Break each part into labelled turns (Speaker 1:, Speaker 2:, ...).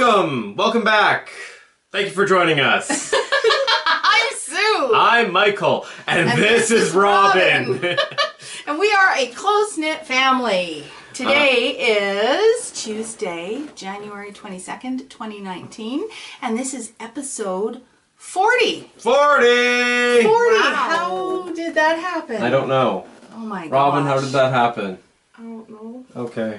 Speaker 1: Welcome back. Thank you for joining us.
Speaker 2: I'm Sue.
Speaker 1: I'm Michael, and this is Robyn.
Speaker 2: And we are a close-knit family. Today is Tuesday, January 22nd, 2019, and this is episode 40.
Speaker 1: 40!
Speaker 2: 40!
Speaker 3: Wow.
Speaker 2: How did that happen?
Speaker 1: I don't know.
Speaker 2: Oh my god.
Speaker 1: Robyn, how did that happen?
Speaker 3: I don't know.
Speaker 1: Okay.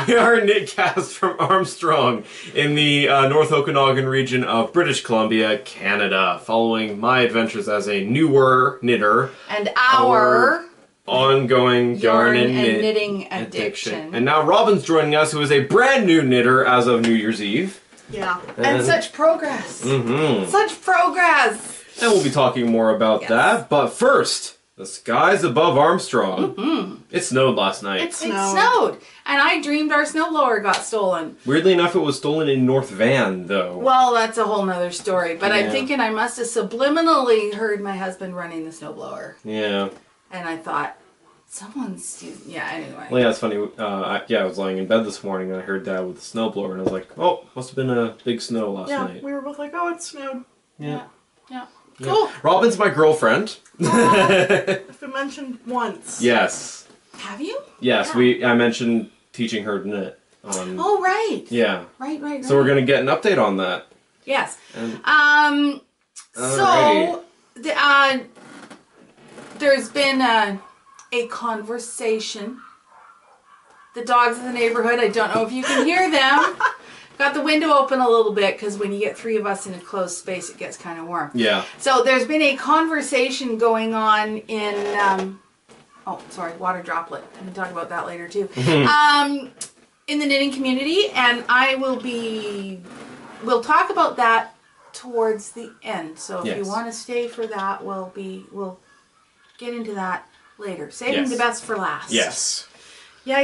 Speaker 1: We are a knitcast from Armstrong in the North Okanagan region of British Columbia, Canada, following my adventures as a newer knitter.
Speaker 2: And our
Speaker 1: ongoing yarn and
Speaker 2: knitting addiction.
Speaker 1: And now Robyn's joining us, who is a brand new knitter as of New Year's Eve.
Speaker 3: Yeah.
Speaker 2: And such progress. Such progress.
Speaker 1: And we'll be talking more about that. But first, the skies above Armstrong. It snowed last night.
Speaker 2: It snowed. And I dreamed our snowblower got stolen.
Speaker 1: Weirdly enough, it was stolen in North Van, though.
Speaker 2: Well, that's a whole nother story. But I'm thinking I must have subliminally heard my husband running the snowblower.
Speaker 1: Yeah.
Speaker 2: And I thought, someone's... Yeah, anyway.
Speaker 1: Well, yeah, it's funny. I was lying in bed this morning and I heard Dad with the snowblower and I was like, oh, must have been a big snow last night.
Speaker 3: Yeah, we were both like, oh, it snowed.
Speaker 2: Yeah.
Speaker 1: Cool. Robyn's my girlfriend.
Speaker 3: It's been mentioned once.
Speaker 1: Yes.
Speaker 2: Have you?
Speaker 1: Yes,
Speaker 2: Yeah.
Speaker 1: I mentioned teaching her to knit.
Speaker 2: Oh, right.
Speaker 1: Yeah.
Speaker 2: Right.
Speaker 1: So we're going to get an update on that.
Speaker 2: Yes.
Speaker 1: And,
Speaker 2: So, there's been a conversation. The dogs in the neighborhood, I don't know if you can hear them. Got the window open a little bit because when you get three of us in a closed space, it gets kind of warm.
Speaker 1: Yeah.
Speaker 2: So there's been a conversation going on in, water droplet. We can talk about that later too. In the knitting community, and we'll talk about that towards the end. So if you want to stay for that, we'll get into that later. Saving the best for last.
Speaker 1: Yes.
Speaker 2: Yeah.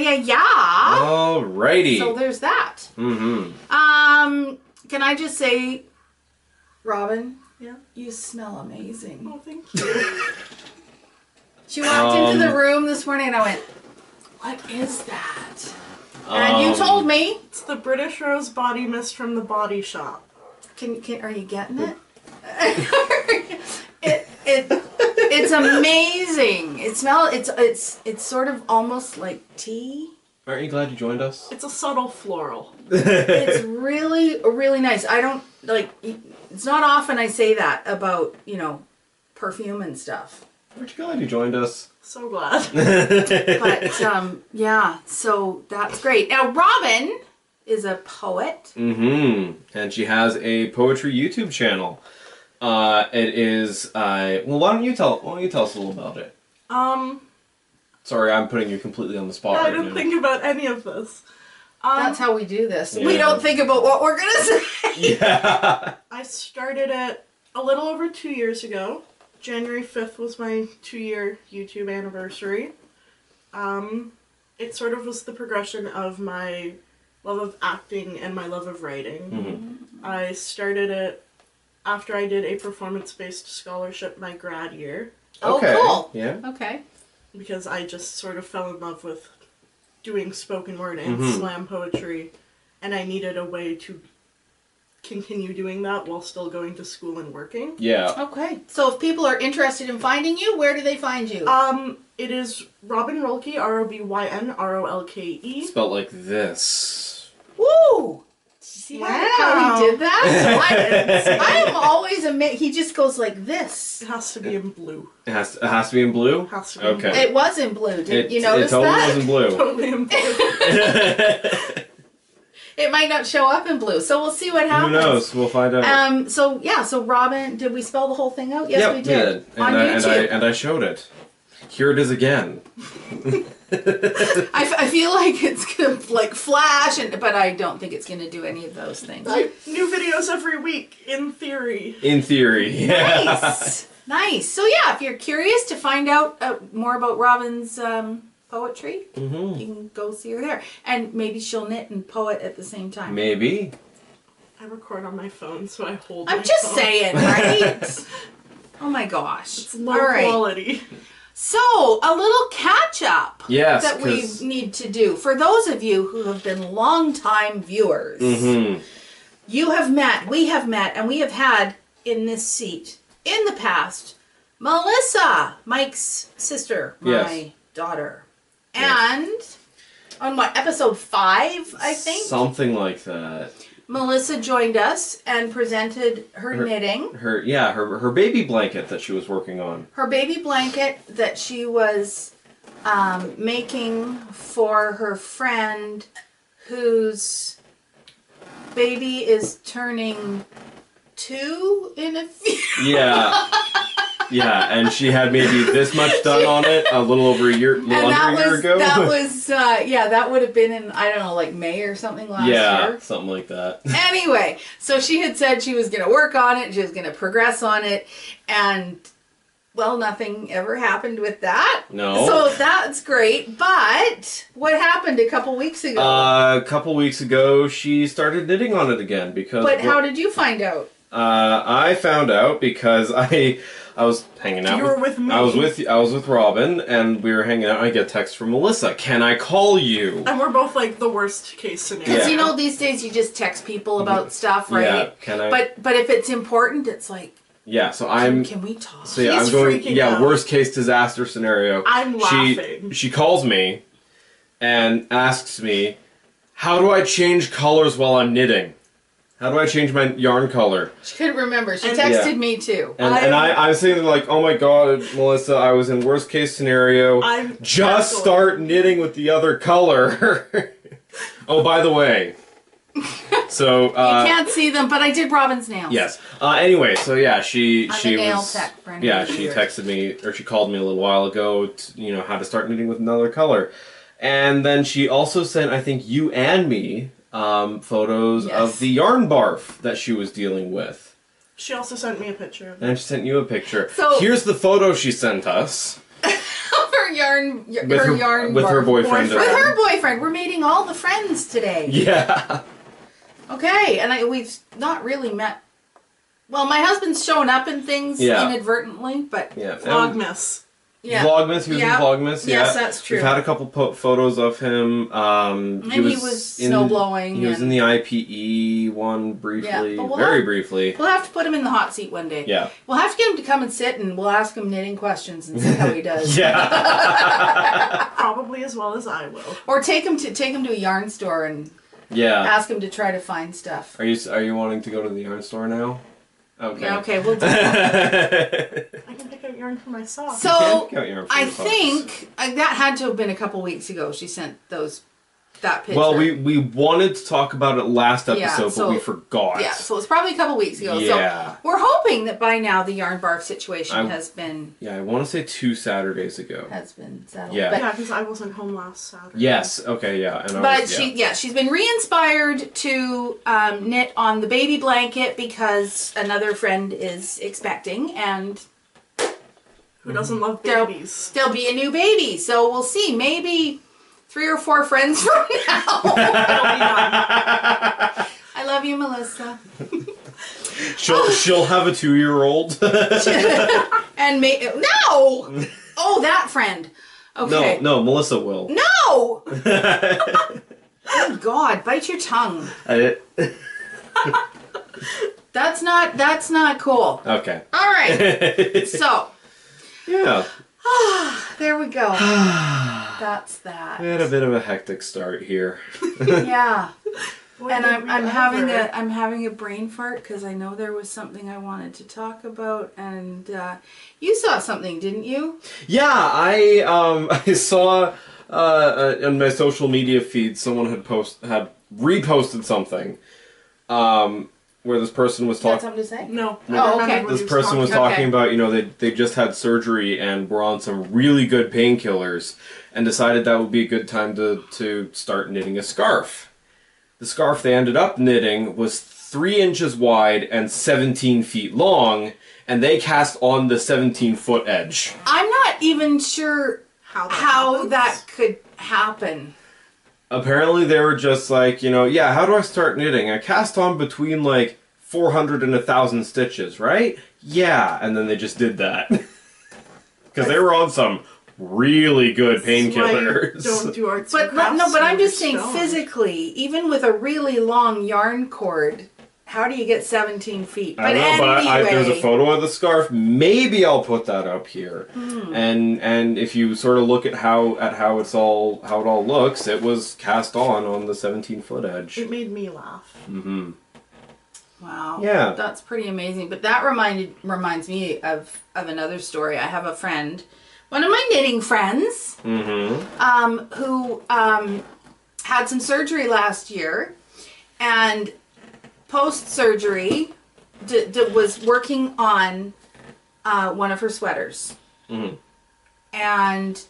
Speaker 1: Alrighty.
Speaker 2: So there's that. Can I just say, Robyn?
Speaker 3: Yeah.
Speaker 2: You smell amazing.
Speaker 3: Oh, thank you.
Speaker 2: She walked into the room this morning and I went, what is that? And you told me.
Speaker 3: It's the British Rose Body Mist from the Body Shop.
Speaker 2: Are you getting it? It's amazing. It's sort of almost like tea.
Speaker 1: Aren't you glad you joined us?
Speaker 3: It's a subtle floral.
Speaker 2: It's really, really nice. I don't, it's not often I say that about, perfume and stuff.
Speaker 1: Aren't you glad you joined us?
Speaker 3: So glad.
Speaker 2: But, yeah, so that's great. Now, Robyn is a poet.
Speaker 1: And she has a poetry YouTube channel. It is, well, why don't you tell us a little about it? Sorry, I'm putting you completely on the spot
Speaker 3: I didn't think about any of this.
Speaker 2: That's how we do this.
Speaker 1: Yeah.
Speaker 2: We don't think about what we're going to say.
Speaker 1: Yeah.
Speaker 3: I started it a little over 2 years ago. January 5th was my 2-year YouTube anniversary. It sort of was the progression of my love of acting and my love of writing. I started it after I did a performance-based scholarship my grad year.
Speaker 1: Okay.
Speaker 2: Oh, cool.
Speaker 1: Yeah.
Speaker 2: Okay.
Speaker 3: Because I just sort of fell in love with doing spoken word and slam poetry, and I needed a way to continue doing that while still going to school and working.
Speaker 1: Yeah.
Speaker 2: Okay. So if people are interested in finding you, where do they find you?
Speaker 3: It is Robyn Rolke, ROBYN,
Speaker 1: Spelled like this.
Speaker 2: Woo! See how he did that? I am always amazed. He just goes like this.
Speaker 3: It has to be in blue.
Speaker 1: It has to be in blue?
Speaker 3: It has to be
Speaker 1: okay.
Speaker 3: in blue.
Speaker 2: It was in blue. Did you notice
Speaker 1: it totally
Speaker 2: that?
Speaker 1: was in blue.
Speaker 3: Totally in blue.
Speaker 2: It might not show up in blue, so we'll see what happens.
Speaker 1: Who knows? We'll find out.
Speaker 2: So Robyn, did we spell the whole thing out? Yes,
Speaker 1: yep,
Speaker 2: we did.
Speaker 1: And
Speaker 2: On YouTube.
Speaker 1: And I showed it. Here it is again.
Speaker 2: I feel like it's gonna flash, but I don't think it's gonna do any of those things.
Speaker 3: New videos every week, in theory.
Speaker 1: In theory, yeah.
Speaker 2: Nice. So yeah, if you're curious to find out more about Robyn's poetry, you can go see her there, and maybe she'll knit and poet at the same time.
Speaker 1: Maybe.
Speaker 3: I record on my phone, so I hold.
Speaker 2: I'm just saying, right? Oh my gosh!
Speaker 3: It's low quality.
Speaker 2: So, a little catch up
Speaker 1: Yes,
Speaker 2: that we need to do. For those of you who have been longtime viewers, we have met, and we have had in this seat in the past Melissa, Mike's sister, my daughter. And on episode 5, I think?
Speaker 1: Something like that.
Speaker 2: Melissa joined us and presented her knitting.
Speaker 1: Her baby blanket that she was working on.
Speaker 2: Her baby blanket that she was making for her friend whose baby is turning 2 in a few.
Speaker 1: Yeah. Yeah, and she had maybe this much done on it a little over a year, under a year ago.
Speaker 2: That was, that would have been in, I don't know, like May or something last year.
Speaker 1: Yeah, something like that.
Speaker 2: Anyway, so she had said she was going to work on it, she was going to progress on it, and, well, nothing ever happened with that.
Speaker 1: No.
Speaker 2: So that's great, but what happened a couple weeks ago?
Speaker 1: A couple weeks ago, she started knitting on it again because...
Speaker 2: But how did you find out?
Speaker 1: I found out because I was hanging out.
Speaker 3: You were with me.
Speaker 1: I was with Robyn, and we were hanging out. I get a text from Melissa. Can I call you?
Speaker 3: And we're both like the worst case scenario.
Speaker 2: Because you know these days you just text people about stuff, right?
Speaker 1: Yeah. Can I?
Speaker 2: But if it's important, it's like.
Speaker 1: Yeah. So I'm.
Speaker 2: Can we talk?
Speaker 1: So yeah,
Speaker 3: He's
Speaker 1: I'm going.
Speaker 3: freaking
Speaker 1: Yeah.
Speaker 3: out.
Speaker 1: Worst case disaster scenario.
Speaker 3: I'm laughing.
Speaker 1: She calls me, and asks me, "How do I change colors while I'm knitting? How do I change my yarn color?"
Speaker 2: She couldn't remember. She texted me too.
Speaker 1: And I'm sitting there like, oh my god, Melissa, I was in worst case scenario. Just start knitting with the other color. Oh, by the way. So
Speaker 2: you can't see them, but I did Robyn's nails.
Speaker 1: Yes. Anyway, so yeah, she
Speaker 2: I'm a nail
Speaker 1: was
Speaker 2: tech for
Speaker 1: yeah, she texted me or she called me a little while ago to, how to start knitting with another color. And then she also sent, I think, you and me photos of the yarn barf that she was dealing with.
Speaker 3: She also sent me a picture of it.
Speaker 1: And she sent you a picture.
Speaker 2: So
Speaker 1: here's the photo she sent us.
Speaker 2: her yarn
Speaker 1: With
Speaker 2: barf.
Speaker 1: her boyfriend.
Speaker 2: With her boyfriend. We're meeting all the friends today.
Speaker 1: Yeah.
Speaker 2: Okay, and we've not really met. Well, my husband's shown up in things inadvertently, but
Speaker 3: Vlogmas.
Speaker 2: Yeah.
Speaker 1: Vlogmas, he was in Vlogmas.
Speaker 2: Yes, that's true.
Speaker 1: We've had a couple photos of him.
Speaker 2: And he was snow blowing.
Speaker 1: He was in the IPE one briefly, very briefly.
Speaker 2: We'll have to put him in the hot seat one day.
Speaker 1: Yeah.
Speaker 2: We'll have to get him to come and sit, and we'll ask him knitting questions and see how he does.
Speaker 1: Yeah.
Speaker 3: Probably as well as I will.
Speaker 2: Or take him to a yarn store and ask him to try to find stuff.
Speaker 1: Are you wanting to go to the yarn store now? Okay.
Speaker 2: Yeah, okay, we'll do that.
Speaker 3: I can pick out yarn for my socks.
Speaker 2: So, I think that had to have been a couple weeks ago she sent that picture.
Speaker 1: Well, we wanted to talk about it last episode, but we forgot.
Speaker 2: Yeah, so it's probably a couple weeks ago.
Speaker 1: Yeah.
Speaker 2: So we're hoping that by now the yarn barf situation has been...
Speaker 1: Yeah, I want to say 2 Saturdays ago.
Speaker 2: Has been settled.
Speaker 1: Yeah.
Speaker 3: Because I wasn't home last Saturday.
Speaker 1: Yes, okay, yeah.
Speaker 2: And she's been re-inspired to knit on the baby blanket because another friend is expecting, and...
Speaker 3: Who doesn't love babies?
Speaker 2: There'll be a new baby, so we'll see. Maybe 3 or 4 friends from now. I love you, Melissa.
Speaker 1: She'll have a 2-year-old.
Speaker 2: And no! Oh, that friend. Okay.
Speaker 1: No, Melissa will.
Speaker 2: No! Good God, bite your tongue. That's not cool.
Speaker 1: Okay.
Speaker 2: All right. So.
Speaker 1: Yeah.
Speaker 2: There we go. That's that.
Speaker 1: We had a bit of a hectic start here.
Speaker 2: Yeah. And I'm having a brain fart because I know there was something I wanted to talk about, and you saw something, didn't you? Yeah,
Speaker 1: I saw on my social media feed someone had reposted something where this person was talking.
Speaker 2: Something to say?
Speaker 3: No.
Speaker 2: Oh, okay.
Speaker 1: This person was talking about, they just had surgery and were on some really good painkillers and decided that would be a good time to start knitting a scarf. The scarf they ended up knitting was 3 inches wide and 17 feet long, and they cast on the 17-foot edge.
Speaker 2: I'm not even sure how that could happen.
Speaker 1: Apparently they were just like, how do I start knitting? I cast on between like 400 and 1,000 stitches, right? Yeah, and then they just did that. Because they were on some really good painkillers.
Speaker 3: Don't do arts
Speaker 2: But
Speaker 3: and crafts.
Speaker 2: no, but I'm
Speaker 3: when
Speaker 2: just saying
Speaker 3: you're stoned.
Speaker 2: physically, even with a really long yarn cord, how do you get 17 feet?
Speaker 1: I know, but there's a photo of the scarf. Maybe I'll put that up here. And if you sort of look at how it all looks, it was cast on the 17-foot edge.
Speaker 3: It made me laugh.
Speaker 1: Mm-hmm.
Speaker 2: Wow.
Speaker 1: Yeah.
Speaker 2: That's pretty amazing. But that reminds me of another story. I have a friend, one of my knitting friends, who had some surgery last year, and post-surgery was working on one of her sweaters. And,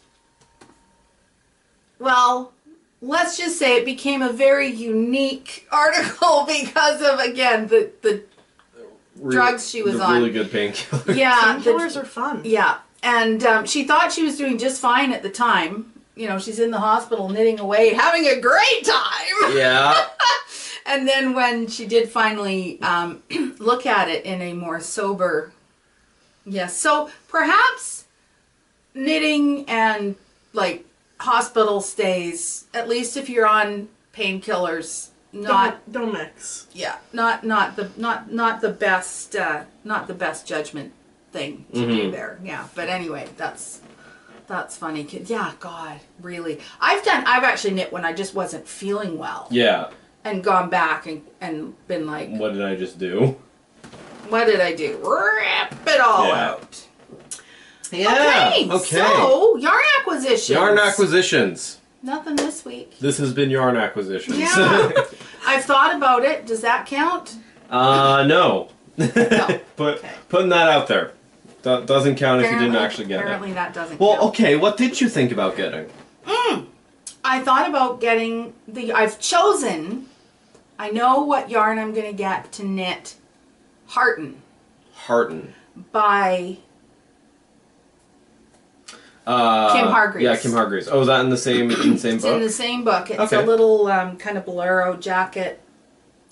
Speaker 2: well, let's just say it became a very unique article because of, again, the drugs she was on.
Speaker 1: Really good painkillers.
Speaker 2: Yeah.
Speaker 3: Painkillers are fun.
Speaker 2: Yeah. And she thought she was doing just fine at the time. You know, she's in the hospital knitting away, having a great time.
Speaker 1: Yeah.
Speaker 2: And then when she did finally look at it in a more sober, yes. So perhaps knitting and like hospital stays, at least if you're on painkillers,
Speaker 3: don't mix.
Speaker 2: Yeah, not the best judgment thing to do there. Yeah, but anyway, that's funny. Yeah, God, really. I've actually knit when I just wasn't feeling well.
Speaker 1: Yeah.
Speaker 2: And gone back and been like,
Speaker 1: what did I just do?
Speaker 2: What did I do? Rip it all out.
Speaker 1: Yeah.
Speaker 2: Okay. So, yarn acquisitions.
Speaker 1: Yarn acquisitions.
Speaker 2: Nothing this week.
Speaker 1: This has been yarn acquisitions.
Speaker 2: Yeah. I've thought about it. Does that count?
Speaker 1: No.
Speaker 2: No.
Speaker 1: Putting that out there. Doesn't count if you didn't actually get it.
Speaker 2: Apparently that doesn't count.
Speaker 1: Well, okay, what did you think about getting?
Speaker 2: I thought about getting I've chosen, I know what yarn I'm going to get to knit Hearten.
Speaker 1: Hearten.
Speaker 2: By Kim Hargreaves.
Speaker 1: Yeah, Kim Hargreaves. Oh, is that in the same book?
Speaker 2: It's in the same book. It's
Speaker 1: okay.
Speaker 2: a little kind of bolero jacket.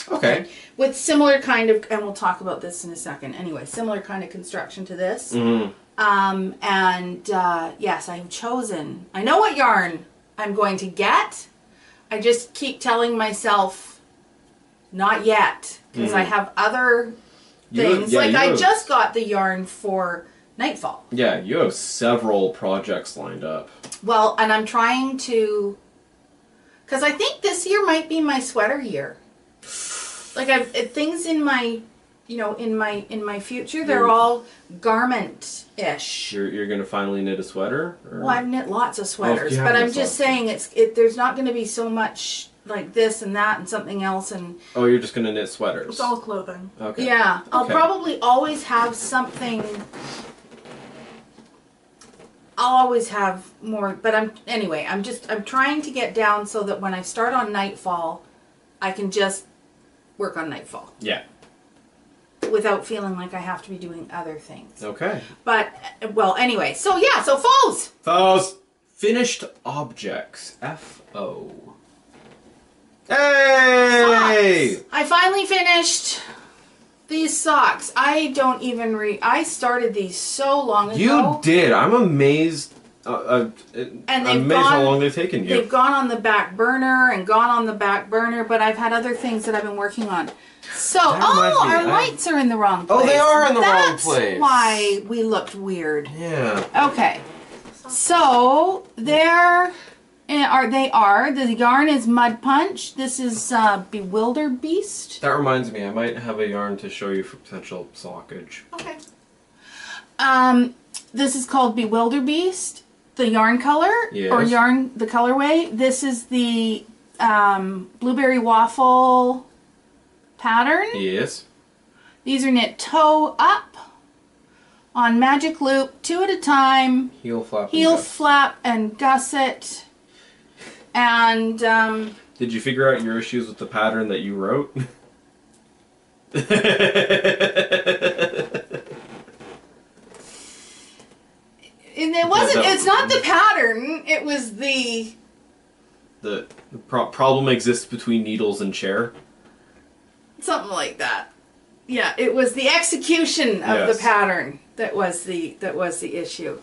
Speaker 1: Okay.
Speaker 2: With similar kind of, and we'll talk about this in a second. Anyway, similar kind of construction to this. Yes, I've chosen. I know what yarn I'm going to get. I just keep telling myself, not yet, because I have other things. I just got the yarn for Nightfall.
Speaker 1: Yeah, you have several projects lined up.
Speaker 2: Well, and I'm trying to, because I think this year might be my sweater year. Like things in my, in my future, they're all garment-ish.
Speaker 1: You're gonna finally knit a sweater? Or?
Speaker 2: Well, I've knit lots of sweaters, but I'm just saying there's not going to be so much like this and that and something else and.
Speaker 1: Oh, you're just gonna knit sweaters.
Speaker 3: It's all clothing.
Speaker 1: Okay.
Speaker 2: Yeah, I'll probably always have something. I'll always have more, but I'm trying to get down so that when I start on Nightfall, I can just work on Nightfall.
Speaker 1: Yeah.
Speaker 2: Without feeling like I have to be doing other things.
Speaker 1: Okay.
Speaker 2: But, well, anyway. So, yeah. So, Foes.
Speaker 1: Foes. Finished objects. F-O. Hey!
Speaker 2: Socks. I finally finished these socks. I don't even I started these so long ago.
Speaker 1: You did. I'm amazed.
Speaker 2: And
Speaker 1: I'm amazed how long they've taken you.
Speaker 2: They've gone on the back burner and gone on the back burner, but I've had other things that I've been working on. So, our lights are in the wrong place.
Speaker 1: Oh, they are in the wrong place.
Speaker 2: That's why we looked weird.
Speaker 1: Yeah.
Speaker 2: Okay. So, the yarn is Mud Punch. This is Bewilder Beast.
Speaker 1: That reminds me, I might have a yarn to show you for potential sockage.
Speaker 3: Okay.
Speaker 2: This is called Bewilder Beast. The yarn color, or the colorway. This is the Blueberry Waffle pattern.
Speaker 1: Yes.
Speaker 2: These are knit toe up on magic loop, 2 at a time.
Speaker 1: Heel flap.
Speaker 2: Flap and gusset. And
Speaker 1: did you figure out your issues with the pattern that you wrote?
Speaker 2: And it wasn't. It's not the pattern. It was the
Speaker 1: problem exists between needles and chair.
Speaker 2: Something like that. Yeah, it was the execution of the pattern that was the issue.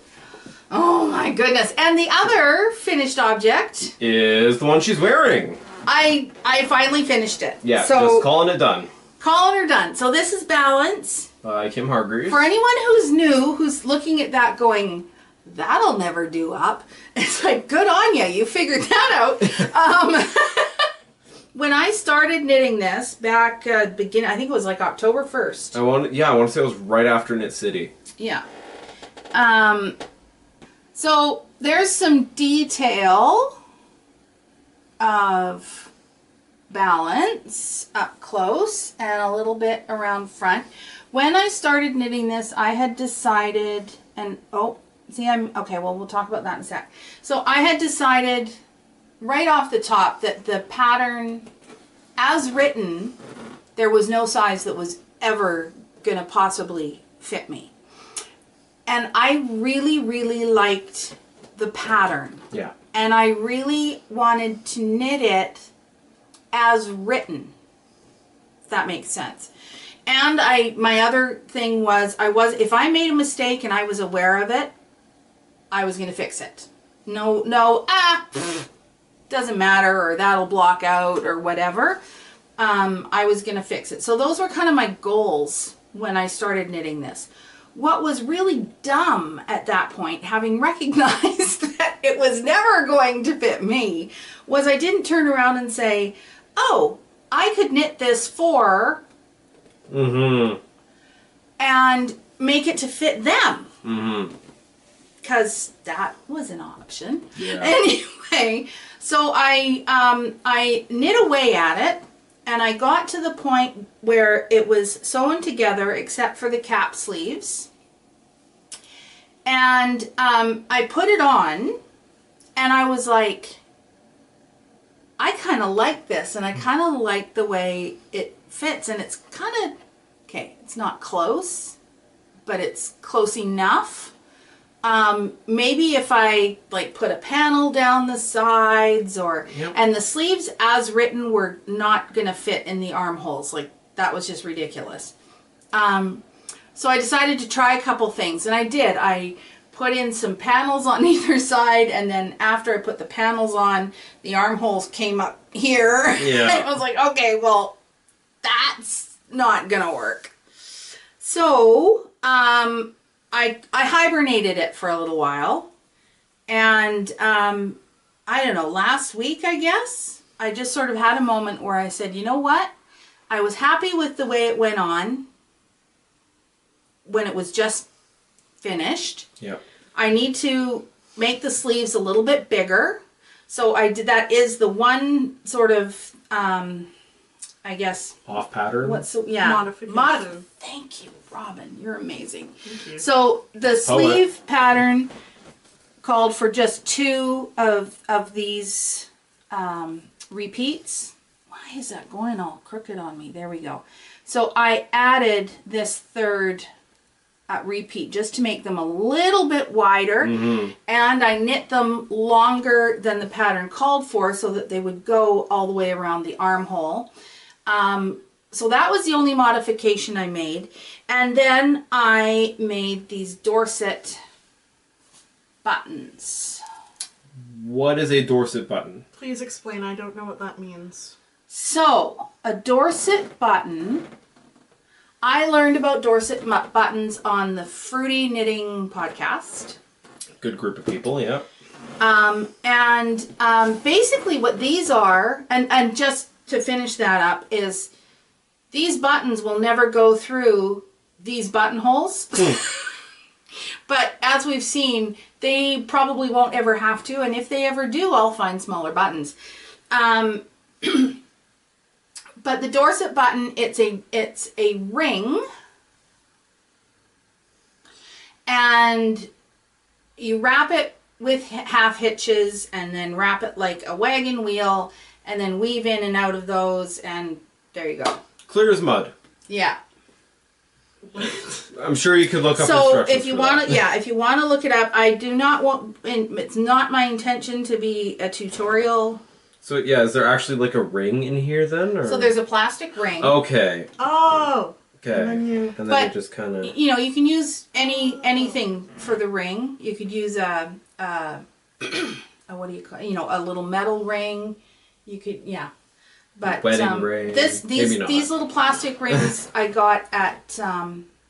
Speaker 2: Oh my goodness. And the other finished object
Speaker 1: is the one she's wearing.
Speaker 2: I finally finished it.
Speaker 1: Yeah,
Speaker 2: so
Speaker 1: just calling it done.
Speaker 2: Calling her done. So this is Balance.
Speaker 1: By Kim Hargreaves.
Speaker 2: For anyone who's new, who's looking at that going, that'll never do up. It's like, good on you. You figured that out. When I started knitting this back beginning, I think it was like October 1st.
Speaker 1: I want to say it was right after Knit City.
Speaker 2: Yeah. So there's some detail of Balance up close and a little bit around front. When I started knitting this, I had decided, and okay, well, we'll talk about that in a sec. So I had decided right off the top that the pattern, as written, there was no size that was ever going to possibly fit me. And I really, really liked the pattern.
Speaker 1: Yeah.
Speaker 2: And I really wanted to knit it as written, if that makes sense. And my other thing was, if I made a mistake and I was aware of it, I was going to fix it. Doesn't matter, or that'll block out, or whatever. I was going to fix it. So those were kind of my goals when I started knitting this. What was really dumb at that point, having recognized that it was never going to fit me, was I didn't turn around and say, oh, I could knit this for... and make it to fit them. Because that was an option. Yeah. Anyway, so I knit away at it, and I got to the point where it was sewn together except for the cap sleeves. And I put it on, and I was like, I kind of like this, and I kind of like the way it fits, and it's kind of, okay, it's not close, but it's close enough. Maybe if I like put a panel down the sides, or and the sleeves as written were not gonna fit in the armholes, like that was just ridiculous. So I decided to try a couple things, and I did. I put in some panels on either side, and then after I put the panels on, the armholes came up here. Yeah. I was like, okay, well, that's not gonna work. So I hibernated it for a little while, and I don't know, last week, I guess, I just sort of had a moment where I said, you know what? I was happy with the way it went on when it was just finished. Yeah. I need to make the sleeves a little bit bigger. So I did, that is the one sort of, I guess.
Speaker 1: Off pattern?
Speaker 3: Modification.
Speaker 2: Thank you, Robyn. You're amazing.
Speaker 3: Thank you.
Speaker 2: So the sleeve pattern called for just 2 of these repeats. Why is that going all crooked on me? There we go. So I added this 3rd repeat just to make them a little bit wider, and I knit them longer than the pattern called for so that they would go all the way around the armhole. So that was the only modification I made. And then I made these Dorset buttons.
Speaker 1: What is a Dorset button?
Speaker 3: Please explain. I don't know what that means.
Speaker 2: So, a Dorset button, I learned about Dorset buttons on the Fruity Knitting podcast.
Speaker 1: Good group of people, yeah.
Speaker 2: Basically what these are, and just to finish that up, is these buttons will never go through these buttonholes. But as we've seen, they probably won't ever have to, and if they ever do, I'll find smaller buttons. But the Dorset button, it's a ring, and you wrap it with half hitches, and then wrap it like a wagon wheel, and then weave in and out of those, and there you go.
Speaker 1: Clear as mud.
Speaker 2: Yeah.
Speaker 1: I'm sure you could look up
Speaker 2: so
Speaker 1: instructions.
Speaker 2: if you want to, if you want to look it up, I do not want. It's not my intention to be a tutorial.
Speaker 1: So yeah, is there actually like a ring in here then? Or?
Speaker 2: So there's a plastic ring.
Speaker 1: Okay.
Speaker 3: Oh.
Speaker 1: Okay.
Speaker 3: And
Speaker 1: then
Speaker 2: But-
Speaker 1: you just kind of...
Speaker 2: You know, you can use anything for the ring. You could use a what do you call, you know, a little metal ring. You could, yeah. But
Speaker 1: Wedding ring. Maybe not.
Speaker 2: these little plastic rings I got at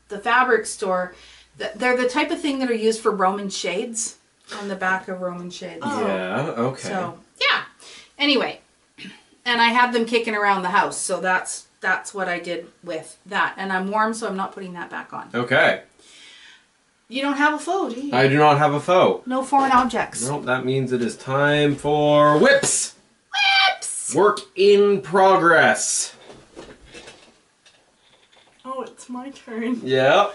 Speaker 2: the fabric store. They're the type of thing that are used for Roman shades, on the back of Roman shades.
Speaker 3: Oh.
Speaker 1: Yeah, okay.
Speaker 2: So yeah. Anyway, and I had them kicking around the house, so that's what I did with that. And I'm warm, so I'm not putting that back on.
Speaker 1: Okay.
Speaker 2: You don't have a foe, do you?
Speaker 1: I do not have a foe.
Speaker 2: No foreign objects.
Speaker 1: Nope, that means it is time for whips!
Speaker 2: Whips!
Speaker 1: Work in progress.
Speaker 3: Oh, it's my turn.
Speaker 1: Yeah.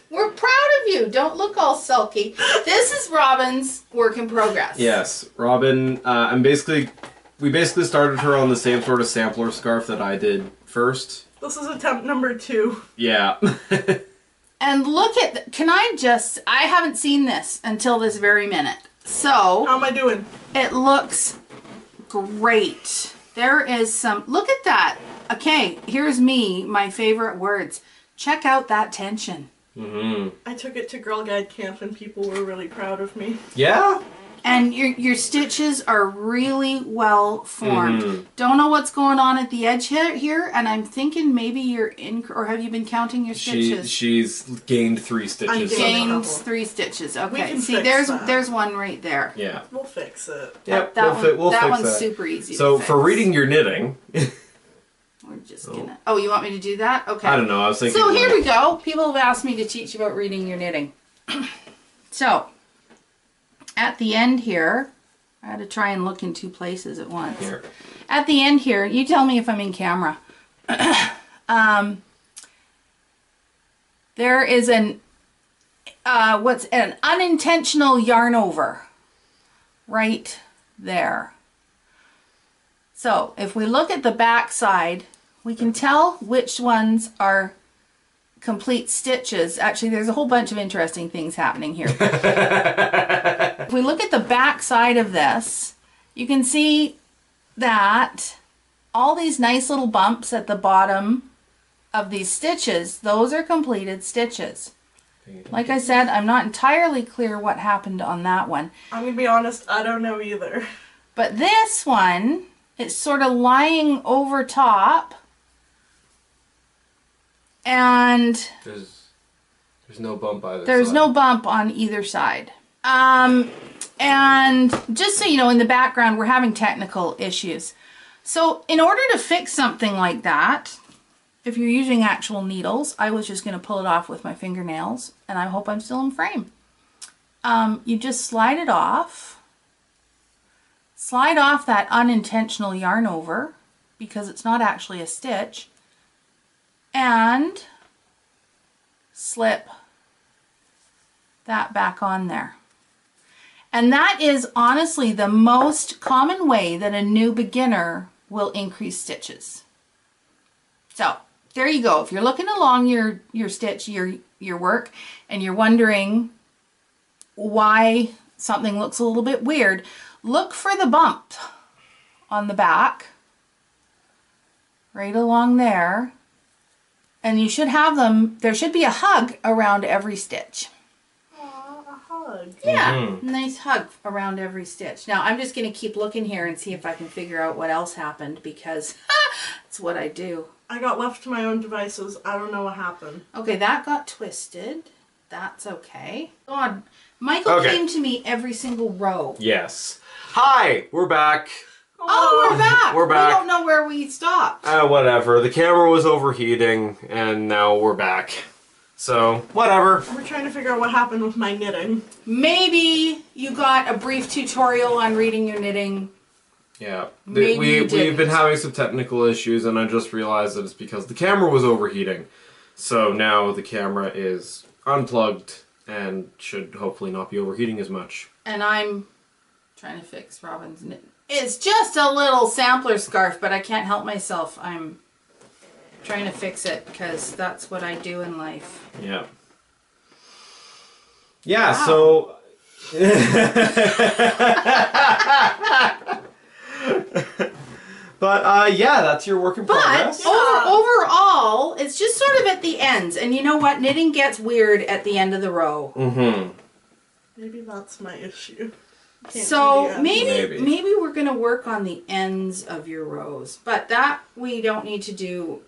Speaker 2: We're proud of you. Don't look all sulky. This is Robyn's work in progress.
Speaker 1: Yes, Robyn, we basically started her on the same sort of sampler scarf that I did first.
Speaker 3: This is attempt number 2.
Speaker 1: Yeah.
Speaker 2: And look at, I haven't seen this until this very minute. So,
Speaker 3: How am I doing?
Speaker 2: it looks great. There is some, look at that. Okay, here's me, my favorite words. Check out that tension.
Speaker 1: Mm-hmm.
Speaker 3: I took it to Girl Guide Camp and people were really proud of me.
Speaker 1: Yeah?
Speaker 2: And your stitches are really well formed.
Speaker 1: Mm-hmm.
Speaker 2: Don't know what's going on at the edge here, and I'm thinking maybe you're in, or have you been counting your stitches?
Speaker 1: She's gained 3 stitches.
Speaker 3: gained-
Speaker 2: Gained
Speaker 3: couple.
Speaker 2: 3 stitches.
Speaker 3: We
Speaker 2: Okay,
Speaker 3: can
Speaker 2: see,
Speaker 3: fix that.
Speaker 2: there's one right there.
Speaker 1: Yeah.
Speaker 3: We'll fix it.
Speaker 1: Yep,
Speaker 2: that
Speaker 1: we'll fix
Speaker 2: one's
Speaker 1: that.
Speaker 2: super easy.
Speaker 1: So
Speaker 2: to
Speaker 1: for
Speaker 2: fix.
Speaker 1: reading your knitting,
Speaker 2: We're just gonna. Oh, you want me to do that? Okay.
Speaker 1: I don't know, I was thinking...
Speaker 2: So here
Speaker 1: like-
Speaker 2: we go. People have asked me to teach you about reading your knitting. So at the end here, I had to try and look in 2 places at once.
Speaker 1: Here.
Speaker 2: At the end here, you tell me if I'm in camera. There is what's an unintentional yarn over right there. So if we look at the back side, we can tell which ones are complete stitches. Actually, there's a whole bunch of interesting things happening here. If we look at the back side of this, you can see that all these nice little bumps at the bottom of these stitches, those are completed stitches. Like I said, I'm not entirely clear what happened on that one.
Speaker 3: I'm gonna be honest, I don't know either.
Speaker 2: But this one, it's sort of lying over top. And
Speaker 1: There's no bump either
Speaker 2: there's
Speaker 1: side.
Speaker 2: no bump on either side. And just so you know, in the background, we're having technical issues. So in order to fix something like that, if you're using actual needles, I was just going to pull it off with my fingernails, and I hope I'm still in frame. You just slide it off. Slide off that unintentional yarn over, because it's not actually a stitch. And slip that back on there. And that is honestly the most common way that a new beginner will increase stitches. So there you go. If you're looking along your stitch, your work, and you're wondering why something looks a little bit weird, look for the bump on the back, right along there. And you should have them, there should be a hug around every stitch.
Speaker 3: Aw, a hug.
Speaker 2: Yeah, nice hug around every stitch. Now I'm just going to keep looking here and see if I can figure out what else happened, because it's what I do.
Speaker 3: I got left to my own devices. I don't know what happened.
Speaker 2: Okay, that got twisted. That's okay. God, Michael came to me every single row.
Speaker 1: Yes. Hi, we're back.
Speaker 2: Oh, we're back.
Speaker 1: We're back.
Speaker 2: We don't know where we stopped.
Speaker 1: Whatever. The camera was overheating, and now we're back. So, whatever.
Speaker 3: We're trying to figure out what happened with my knitting.
Speaker 2: Maybe you got a brief tutorial on reading your knitting.
Speaker 1: Yeah.
Speaker 2: Maybe you
Speaker 1: We've
Speaker 2: didn't.
Speaker 1: been having some technical issues, and I just realized that it's because the camera was overheating. So now the camera is unplugged and should hopefully not be overheating as much.
Speaker 2: And I'm trying to fix Robyn's knit. It's just a little sampler scarf, but I can't help myself. I'm trying to fix it because that's what I do in life.
Speaker 1: Yeah. Yeah,
Speaker 2: Wow.
Speaker 1: so... But yeah, that's your work in progress.
Speaker 2: Overall, it's just sort of at the ends. And you know what? Knitting gets weird at the end of the row.
Speaker 1: Mm-hmm.
Speaker 3: Maybe that's my issue. Can't
Speaker 2: So
Speaker 3: do the ends.
Speaker 2: maybe we're going to work on the ends of your rows. But that we don't need to do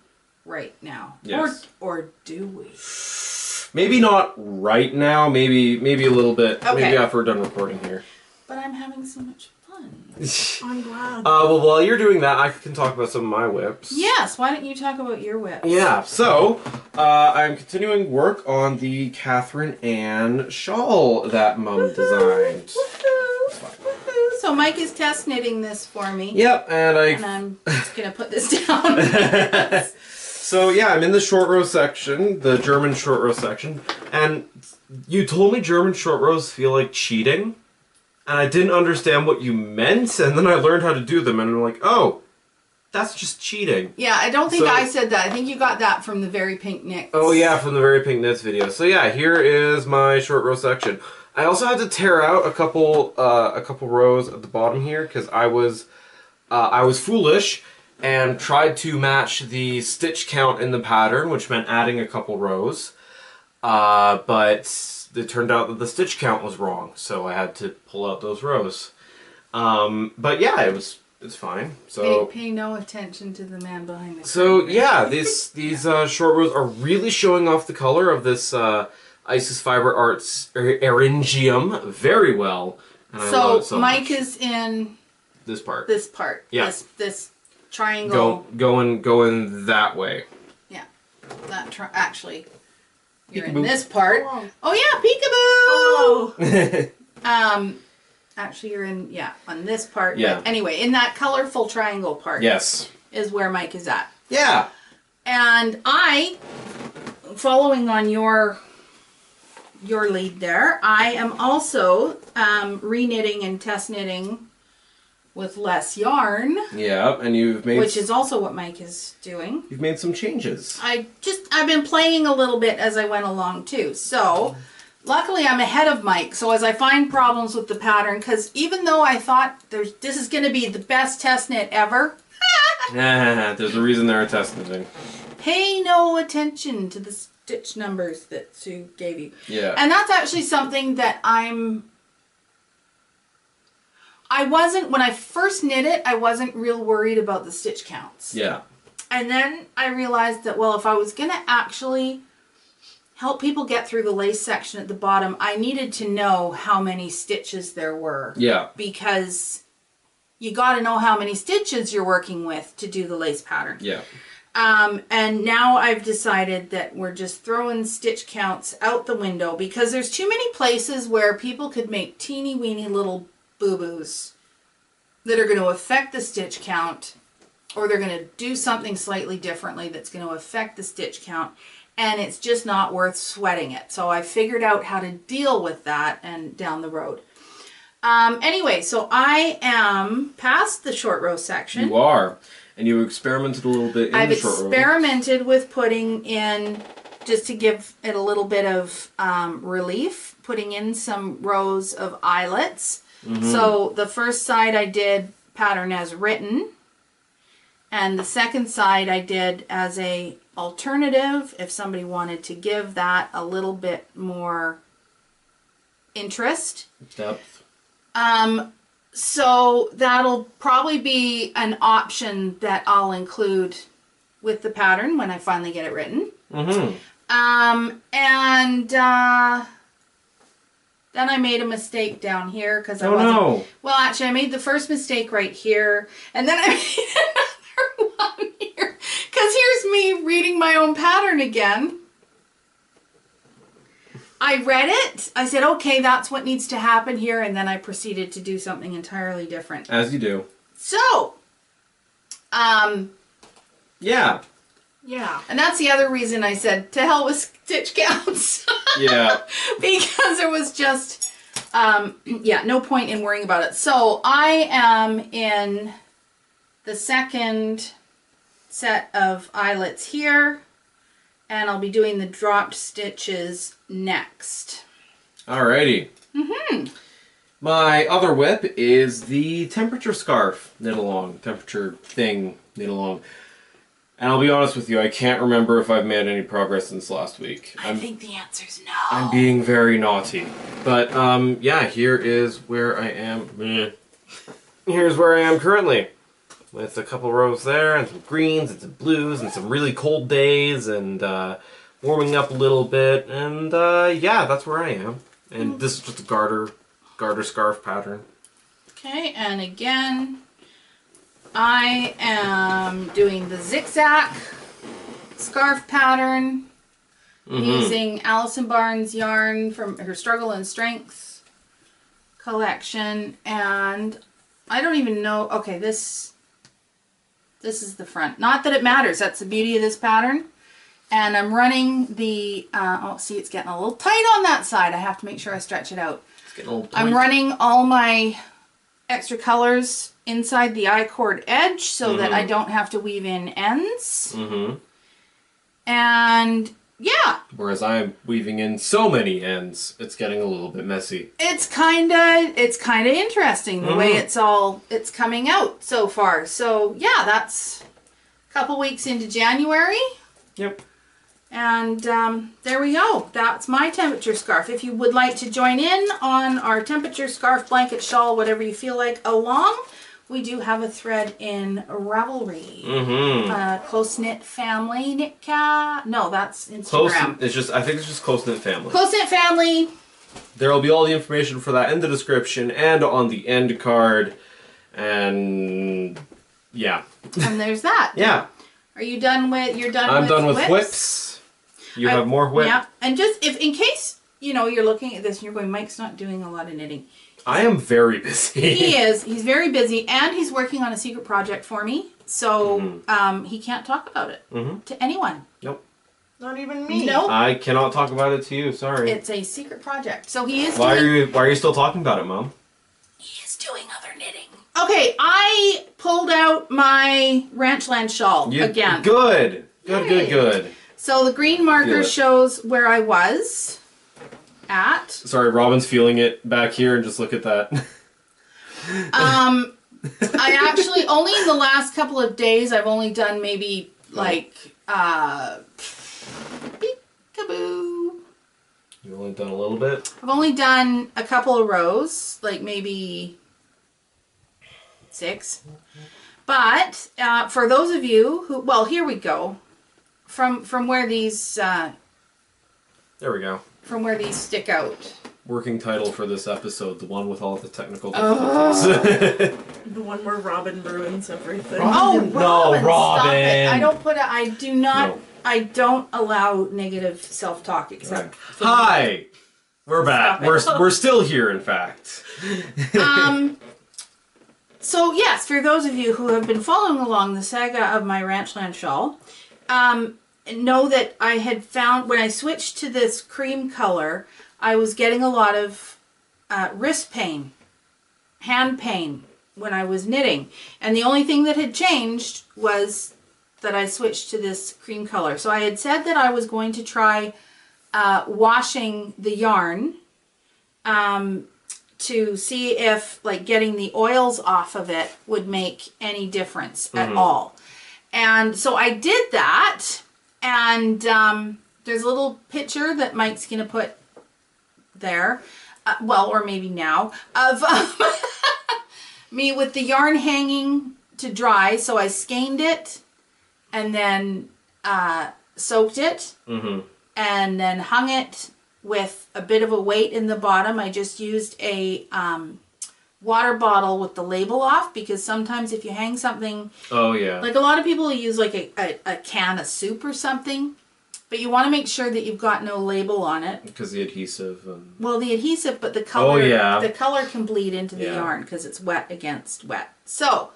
Speaker 2: right now.
Speaker 1: Yes.
Speaker 2: Or do we?
Speaker 1: Maybe not right now. Maybe a little bit.
Speaker 2: Okay.
Speaker 1: Maybe after we're done recording here.
Speaker 2: But I'm having so much fun.
Speaker 3: I'm glad.
Speaker 1: Well, while you're doing that, I can talk about some of my whips.
Speaker 2: Yes, why don't you talk about your whips?
Speaker 1: Yeah, so I'm continuing work on the Catherine Ann shawl that Mum designed.
Speaker 2: So Mike is test knitting this for me.
Speaker 1: Yep, and
Speaker 2: I'm just going to put this down.
Speaker 1: So yeah, I'm in the short row section, the German short row section, and you told me German short rows feel like cheating, and I didn't understand what you meant, and then I learned how to do them, and I'm like, oh, that's just cheating.
Speaker 2: Yeah, I don't think I said that. I think you got that from the Very Pink Knits.
Speaker 1: Oh yeah, from the Very Pink Knits video. So yeah, here is my short row section. I also had to tear out a couple rows at the bottom here because I was foolish and tried to match the stitch count in the pattern, which meant adding a couple rows. But it turned out that the stitch count was wrong, so I had to pull out those rows. But yeah, it's fine. So
Speaker 2: pay no attention to the man behind the curtain.
Speaker 1: So yeah, these short rows are really showing off the color of this Isis Fiber Arts Eryngium very well. And I love it so
Speaker 2: Mike
Speaker 1: much.
Speaker 2: is in
Speaker 1: this part.
Speaker 2: This part.
Speaker 1: Yeah.
Speaker 2: This triangle.
Speaker 1: Going that way.
Speaker 2: Yeah. That actually, you're
Speaker 1: Peekaboo.
Speaker 2: in this part.
Speaker 3: Oh.
Speaker 2: Oh yeah, peekaboo. Actually, you're in on this part.
Speaker 1: Yeah.
Speaker 2: But anyway, in that colorful triangle part.
Speaker 1: Yes.
Speaker 2: Is where Mike is at.
Speaker 1: Yeah.
Speaker 2: And I, following on your lead there, I am also re-knitting and test knitting with less yarn.
Speaker 1: Yeah, and you've made...
Speaker 2: Which is also what Mike is doing.
Speaker 1: You've made some changes.
Speaker 2: I've been playing a little bit as I went along too. So, luckily I'm ahead of Mike. So as I find problems with the pattern, because even though I thought this is going to be the best test knit ever.
Speaker 1: There's a reason they're test knitting.
Speaker 2: Pay no attention to the stitch numbers that Sue gave you.
Speaker 1: Yeah.
Speaker 2: And that's actually something that when I first knit it, I wasn't real worried about the stitch counts.
Speaker 1: Yeah.
Speaker 2: And then I realized that, well, if I was going to actually help people get through the lace section at the bottom, I needed to know how many stitches there were.
Speaker 1: Yeah.
Speaker 2: Because you got to know how many stitches you're working with to do the lace pattern.
Speaker 1: Yeah.
Speaker 2: And now I've decided that we're just throwing stitch counts out the window because there's too many places where people could make teeny weeny little boo-boos that are going to affect the stitch count, or they're going to do something slightly differently that's going to affect the stitch count, and it's just not worth sweating it. So I figured out how to deal with that and down the road. Anyway, so I am past the short row section.
Speaker 1: You are. And you experimented a little bit in the short row.
Speaker 2: I've experimented with putting in, just to give it a little bit of relief, putting in some rows of eyelets. Mm-hmm. So the first side I did pattern as written, and the second side I did as a alternative if somebody wanted to give that a little bit more interest.
Speaker 1: Depth.
Speaker 2: So that'll probably be an option that I'll include with the pattern when I finally get it written.
Speaker 1: Mm-hmm.
Speaker 2: Then I made a mistake down here because I
Speaker 1: wasn't... no.
Speaker 2: Well, actually, I made the first mistake right here, and then I made another one here. Because here's me reading my own pattern again. I read it. I said, okay, that's what needs to happen here, and then I proceeded to do something entirely different.
Speaker 1: As you do.
Speaker 2: So,
Speaker 1: yeah.
Speaker 3: Yeah.
Speaker 2: And that's the other reason I said, to hell with stitch counts.
Speaker 1: Yeah.
Speaker 2: Because there was just, no point in worrying about it. So I am in the second set of eyelets here, and I'll be doing the dropped stitches next.
Speaker 1: Alrighty.
Speaker 2: Mm-hmm.
Speaker 1: My other whip is the temperature scarf knit along, temperature thing knit along. And I'll be honest with you, I can't remember if I've made any progress since last week.
Speaker 2: I think the answer's no.
Speaker 1: I'm being very naughty. But, yeah, here is where I am. Here's where I am currently. With a couple rows there, and some greens, and some blues, and some really cold days, and warming up a little bit. And, yeah, that's where I am. And this is just a garter scarf pattern.
Speaker 2: Okay, and again, I am doing the zigzag scarf pattern using Alison Barnes yarn from her Struggle and Strength collection, and I don't even know. Okay, this is the front. Not that it matters. That's the beauty of this pattern. And I'm running the. Oh, see, it's getting a little tight on that side. I have to make sure I stretch it out.
Speaker 1: It's getting a little tight.
Speaker 2: I'm running all my extra colors inside the I-cord edge so that I don't have to weave in ends. And yeah.
Speaker 1: Whereas I'm weaving in so many ends, it's getting a little bit messy.
Speaker 2: It's kinda interesting the way it's coming out so far. So yeah, that's a couple weeks into January.
Speaker 1: Yep.
Speaker 2: And there we go. That's my temperature scarf. If you would like to join in on our temperature scarf, blanket, shawl, whatever you feel like along, we do have a thread in Ravelry. Close Knit Family, Nitka. No, that's Instagram.
Speaker 1: I think it's just Close Knit Family.
Speaker 2: Close Knit Family.
Speaker 1: There will be all the information for that in the description and on the end card. And yeah.
Speaker 2: And there's that.
Speaker 1: Yeah.
Speaker 2: Are you done with? You're done.
Speaker 1: I'm done with whips. You have more whip.
Speaker 2: Yeah, and just in case you're looking at this and you're going, Mike's not doing a lot of knitting.
Speaker 1: I am very busy.
Speaker 2: He is. He's very busy, and he's working on a secret project for me. So he can't talk about it to anyone.
Speaker 1: Nope.
Speaker 3: Not even me.
Speaker 2: Nope.
Speaker 1: I cannot talk about it to you. Sorry.
Speaker 2: It's a secret project. So he is.
Speaker 1: Why are you still talking about it, Mom?
Speaker 2: He is doing other knitting. Okay, I pulled out my Ranchland shawl again.
Speaker 1: Good. Good.
Speaker 2: So the green marker shows where I was at.
Speaker 1: Sorry, Robyn's feeling it back here, and just look at that.
Speaker 2: I actually only in the last couple of days I've only done maybe like peekaboo.
Speaker 1: You've only done a little bit?
Speaker 2: I've only done a couple of rows, like maybe 6. But for those of you who, well, here we go. From where these there
Speaker 1: we go.
Speaker 2: From where these stick out.
Speaker 1: Working title for this episode, the one with all the technical difficulties.
Speaker 3: The one where Robyn ruins everything.
Speaker 2: Robyn,
Speaker 1: Robyn.
Speaker 2: Stop it. I do not. No. I don't allow negative self-talk except.
Speaker 1: Right. Hi, we're back. We're still here, in fact.
Speaker 2: So yes, for those of you who have been following along the saga of my Ranchland shawl, know that I had found when I switched to this cream color, I was getting a lot of wrist pain, hand pain when I was knitting. And the only thing that had changed was that I switched to this cream color. So I had said that I was going to try washing the yarn to see if like getting the oils off of it would make any difference at all. And so I did that, and there's a little picture that Mike's going to put there, well, or maybe now, of me with the yarn hanging to dry. So I skeined it and then soaked it and then hung it with a bit of a weight in the bottom. I just used a water bottle with the label off, because sometimes if you hang something, like a lot of people use like a can of soup or something, but you want to make sure that you've got no label on it,
Speaker 1: because the adhesive
Speaker 2: well, the adhesive, but the color the color can bleed into the yarn because it's wet against wet. So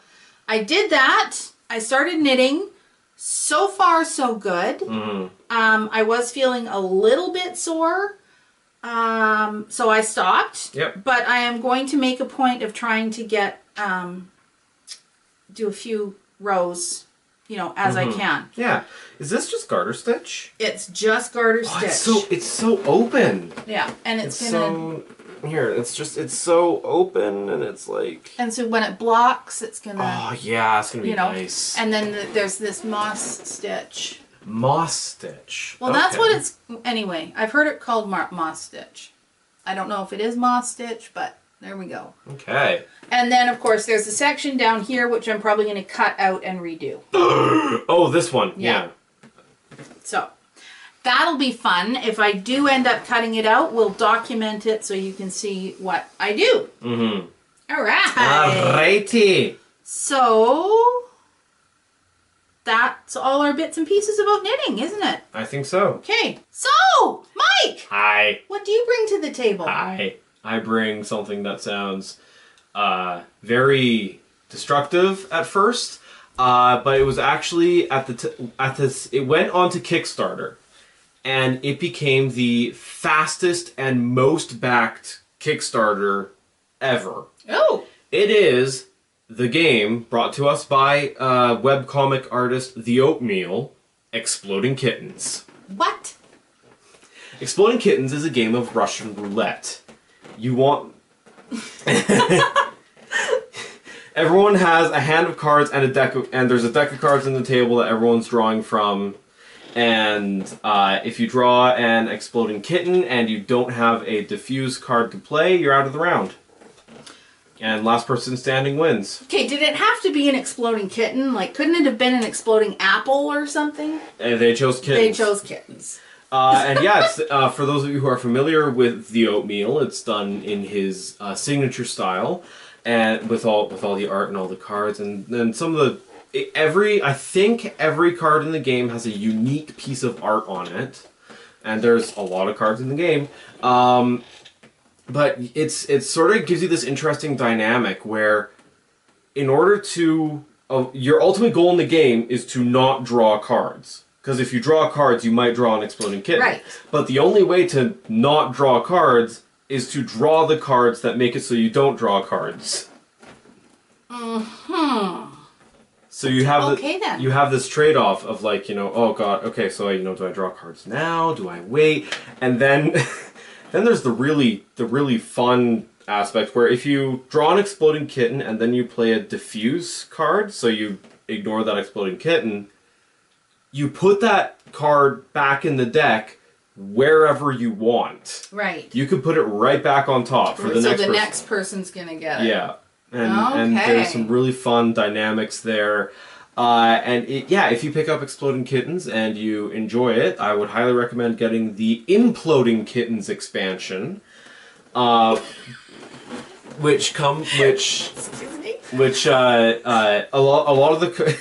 Speaker 2: I did that. I started knitting. So far so good. I was feeling a little bit sore, so I stopped. But I am going to make a point of trying to get do a few rows, as I can.
Speaker 1: Yeah. Is this just garter stitch?
Speaker 2: It's just garter stitch.
Speaker 1: It's so open.
Speaker 2: Yeah, and it's gonna.
Speaker 1: Here, it's so open and it's like...
Speaker 2: And so when it blocks, it's gonna...
Speaker 1: Oh, yeah, it's gonna be nice.
Speaker 2: And then there's this moss stitch.
Speaker 1: Moss stitch.
Speaker 2: Well, that's what it's... Anyway, I've heard it called moss stitch. I don't know if it is moss stitch, but there we go.
Speaker 1: Okay.
Speaker 2: And then, of course, there's a section down here, which I'm probably going to cut out and redo.
Speaker 1: Oh, this one. Yeah.
Speaker 2: So, that'll be fun. If I do end up cutting it out, we'll document it so you can see what I do.
Speaker 1: Mm-hmm.
Speaker 2: All right.
Speaker 1: Alrighty.
Speaker 2: So, that's all our bits and pieces about knitting, isn't it?
Speaker 1: I think so.
Speaker 2: Okay. So, Mike!
Speaker 1: Hi.
Speaker 2: What do you bring to the table?
Speaker 1: Hi. I bring something that sounds very destructive at first, but it was actually it went onto Kickstarter, and it became the fastest and most backed Kickstarter ever.
Speaker 2: Oh!
Speaker 1: It is the game brought to us by webcomic artist The Oatmeal, Exploding Kittens.
Speaker 2: What?
Speaker 1: Exploding Kittens is a game of Russian roulette. You want... Everyone has a hand of cards and there's a deck of cards on the table that everyone's drawing from. And if you draw an exploding kitten and you don't have a diffuse card to play, you're out of the round. And last person standing wins.
Speaker 2: Okay, did it have to be an exploding kitten? Like, couldn't it have been an exploding apple or something?
Speaker 1: They chose kittens.
Speaker 2: They chose kittens.
Speaker 1: And yeah, it's, for those of you who are familiar with The Oatmeal, it's done in his signature style, and with all the art and all the cards, and then some of the I think every card in the game has a unique piece of art on it, and there's a lot of cards in the game. But it sort of gives you this interesting dynamic where, in order to your ultimate goal in the game is to not draw cards. Because if you draw cards, you might draw an exploding kitten.
Speaker 2: Right.
Speaker 1: But the only way to not draw cards is to draw the cards that make it so you don't draw cards.
Speaker 2: Mm-hmm.
Speaker 1: So you have
Speaker 2: then.
Speaker 1: You have this trade-off of like, you know, oh god, okay, so do I draw cards now? Do I wait? And then then there's the really fun aspect where if you draw an exploding kitten and then you play a diffuse card, so you ignore that exploding kitten, you put that card back in the deck wherever you want.
Speaker 2: Right.
Speaker 1: You could put it right back on top for the next person.
Speaker 2: So the next person's gonna get it.
Speaker 1: Yeah. And there's some really fun dynamics there. If you pick up Exploding Kittens and you enjoy it, I would highly recommend getting the Imploding Kittens expansion. Which a lot of the...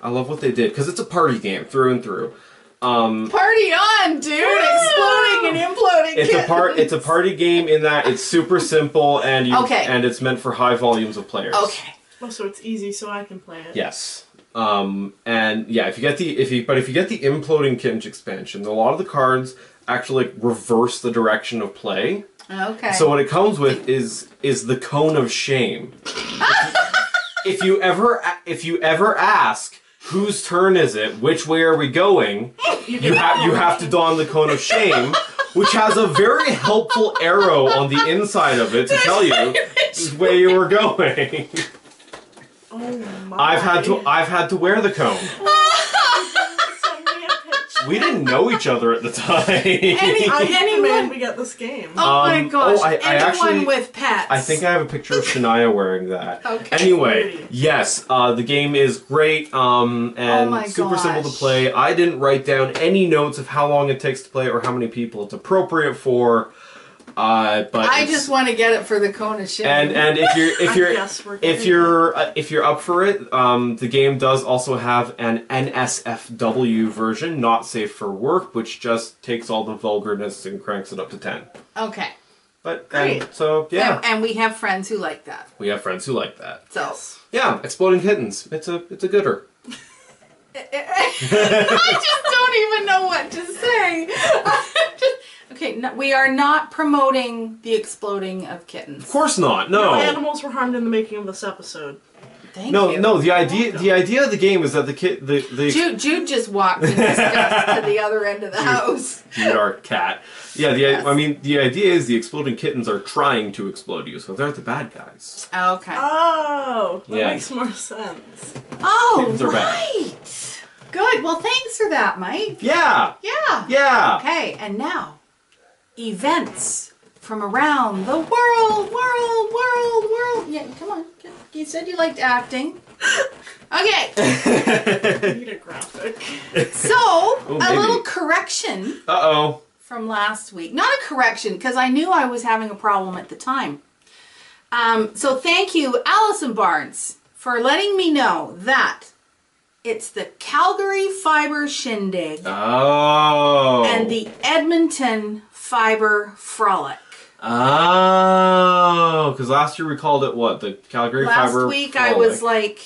Speaker 1: I love what they did, because it's a party game through and through.
Speaker 2: Party on, dude! Exploding and imploding kittens.
Speaker 1: It's a party game in that it's super simple and and it's meant for high volumes of players.
Speaker 2: Okay.
Speaker 3: Oh, so it's easy, so I can play it.
Speaker 1: Yes. And yeah, if you get the Imploding Kittens expansion, a lot of the cards actually like reverse the direction of play.
Speaker 2: Okay.
Speaker 1: So what it comes with is the cone of shame. If you ever ask, whose turn is it? Which way are we going? You have to don the cone of shame, which has a very helpful arrow on the inside of it to tell you which way you were going.
Speaker 3: Oh my!
Speaker 1: I've had to wear the cone. We didn't know each other at the time.
Speaker 3: Anyone we get this game.
Speaker 2: Oh my gosh!
Speaker 1: Anyone
Speaker 2: with pets.
Speaker 1: I think I have a picture of Shania wearing that.
Speaker 2: Okay.
Speaker 1: Anyway, yes, the game is great and super simple to play. I didn't write down any notes of how long it takes to play or how many people it's appropriate for. But
Speaker 2: I just want to get it for the cone of shame.
Speaker 1: And if you're up for it, the game does also have an NSFW version, not safe for work, which just takes all the vulgarness and cranks it up to 10.
Speaker 2: Okay.
Speaker 1: But so yeah.
Speaker 2: And we have friends who like that.
Speaker 1: We have friends who like that.
Speaker 2: So
Speaker 1: yeah, Exploding Kittens. It's a gooder.
Speaker 2: I just don't even know what to say. Okay, no, we are not promoting the exploding of kittens.
Speaker 1: Of course not. No.
Speaker 3: No animals were harmed in the making of this episode.
Speaker 2: Thank
Speaker 1: No,
Speaker 2: you.
Speaker 1: no. The idea of the game is that
Speaker 2: Jude just walked in disgust to the other end of the house.
Speaker 1: Jude, our cat. Yeah,
Speaker 2: Yes.
Speaker 1: I mean, the idea is the exploding kittens are trying to explode you, so they're the bad guys.
Speaker 2: Okay.
Speaker 3: Oh, that
Speaker 1: Yeah.
Speaker 3: makes more sense.
Speaker 2: Oh,
Speaker 1: Kittens are bad.
Speaker 2: right. Good. Well, thanks for that, Mike.
Speaker 1: Yeah.
Speaker 2: Yeah.
Speaker 1: Yeah.
Speaker 2: Okay, and now, events from around the world. Yeah, come on. You said you liked acting. Okay.
Speaker 3: I need a graphic.
Speaker 2: So, a
Speaker 1: maybe.
Speaker 2: little correction
Speaker 1: Uh-oh.
Speaker 2: from last week. Not a correction, because I knew I was having a problem at the time. So thank you, Allison Barnes, for letting me know that it's the Calgary Fiber Shindig
Speaker 1: Oh.
Speaker 2: and the Edmonton Fiber Frolic.
Speaker 1: Oh, because last year we called it what? The Calgary Fiber
Speaker 2: Last week
Speaker 1: Frolic.
Speaker 2: I was like,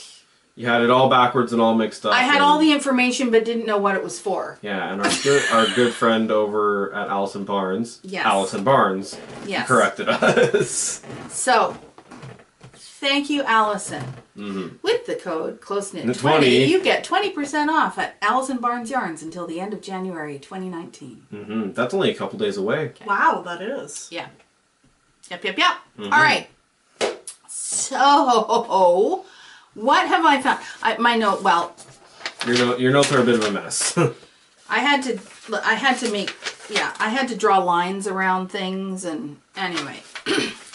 Speaker 1: You had it all backwards and all mixed up.
Speaker 2: I had
Speaker 1: and-
Speaker 2: all the information but didn't know what it was for.
Speaker 1: Yeah, and our good friend over at Allison Barnes,
Speaker 2: Yes.
Speaker 1: Allison Barnes,
Speaker 2: Yes.
Speaker 1: corrected us.
Speaker 2: So, thank you, Allison.
Speaker 1: Mm-hmm.
Speaker 2: With the code
Speaker 1: The
Speaker 2: CloseKnit20,
Speaker 1: 20.
Speaker 2: you get 20% off at Allison Barnes Yarns until the end of January 2019.
Speaker 1: Mm-hmm. That's only a couple days away.
Speaker 3: Wow, that is.
Speaker 2: Yeah. Yep.
Speaker 1: Mhm.
Speaker 2: All right. So, what have I found? My note. Well,
Speaker 1: Your notes are a bit of a mess.
Speaker 2: I had to make. Yeah, I had to draw lines around things, and anyway.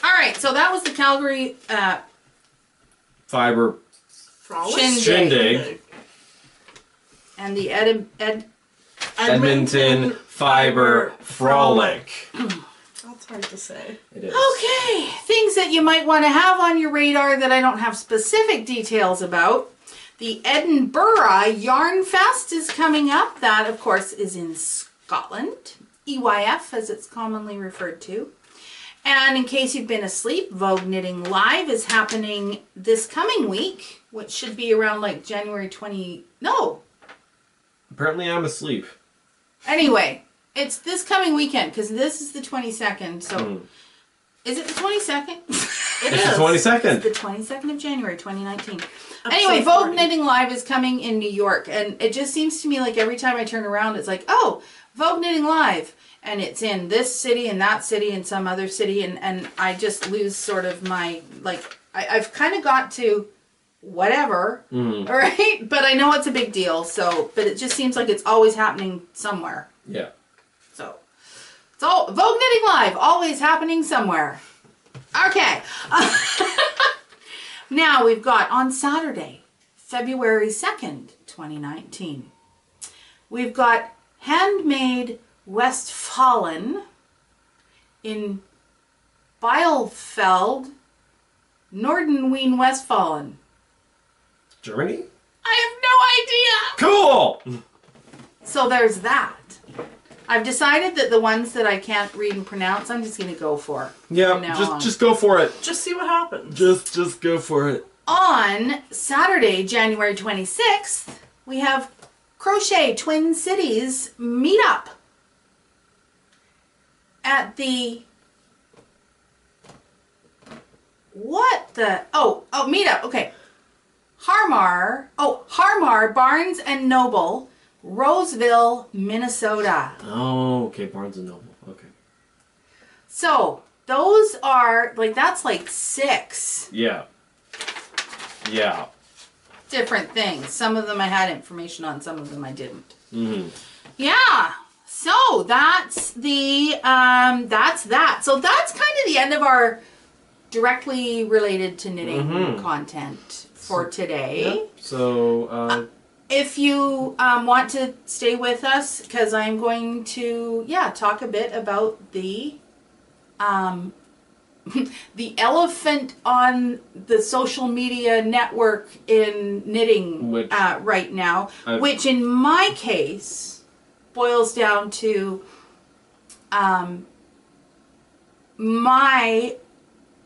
Speaker 2: All right. So that was the Calgary
Speaker 1: Fiber
Speaker 3: Frolic?
Speaker 1: Shindig.
Speaker 2: and the
Speaker 1: Edmonton Fiber Frolic.
Speaker 3: That's hard to say.
Speaker 1: It is.
Speaker 2: Okay, things that you might want to have on your radar that I don't have specific details about. The Edinburgh Yarn Fest is coming up. That, of course, is in Scotland. EYF, as it's commonly referred to. And in case you've been asleep, Vogue Knitting Live is happening this coming week, which should be around like January 20... No!
Speaker 1: Apparently I'm asleep.
Speaker 2: Anyway, it's this coming weekend, because this is the 22nd, so... Is it the 22nd?
Speaker 3: It
Speaker 1: It's
Speaker 3: is.
Speaker 1: the 22nd.
Speaker 2: It's the 22nd of January, 2019.
Speaker 3: Episode
Speaker 2: Anyway, Vogue
Speaker 3: 40.
Speaker 2: Knitting Live is coming in New York, and it just seems to me like every time I turn around, it's like, oh, Vogue Knitting Live, and it's in this city and that city and some other city, and I just lose sort of my, like, I've kind of got to whatever, right? But I know it's a big deal, so, but it just seems like it's always happening somewhere.
Speaker 1: Yeah.
Speaker 2: So, it's all Vogue Knitting Live, always happening somewhere. Okay. Now we've got on Saturday, February 2nd, 2019. We've got Handmade Westfalen in Bielefeld, Nordenwien, Westfalen.
Speaker 1: Germany?
Speaker 2: I have no idea.
Speaker 1: Cool!
Speaker 2: So there's that. I've decided that the ones that I can't read and pronounce, I'm just going to go for.
Speaker 1: Yeah,
Speaker 2: from now on.
Speaker 1: just go for it.
Speaker 3: Just see what happens.
Speaker 1: Just go for it.
Speaker 2: On Saturday, January 26th, we have Crochet Twin Cities meetup at the meetup. Okay. Harmar Barnes and Noble, Roseville, Minnesota.
Speaker 1: Oh, okay, Barnes & Noble. Okay.
Speaker 2: So, those are, like, that's like 6
Speaker 1: Yeah. Yeah.
Speaker 2: different things. Some of them I had information on, some of them I didn't.
Speaker 1: Mm-hmm.
Speaker 2: Yeah. So that's the that's that. So that's kind of the end of our directly related to knitting content for today.
Speaker 1: Yep. So,
Speaker 2: If you want to stay with us, because I'm going to talk a bit about the the elephant on the social media network in knitting
Speaker 1: Which
Speaker 2: right now,
Speaker 1: I've-
Speaker 2: which in my case boils down to my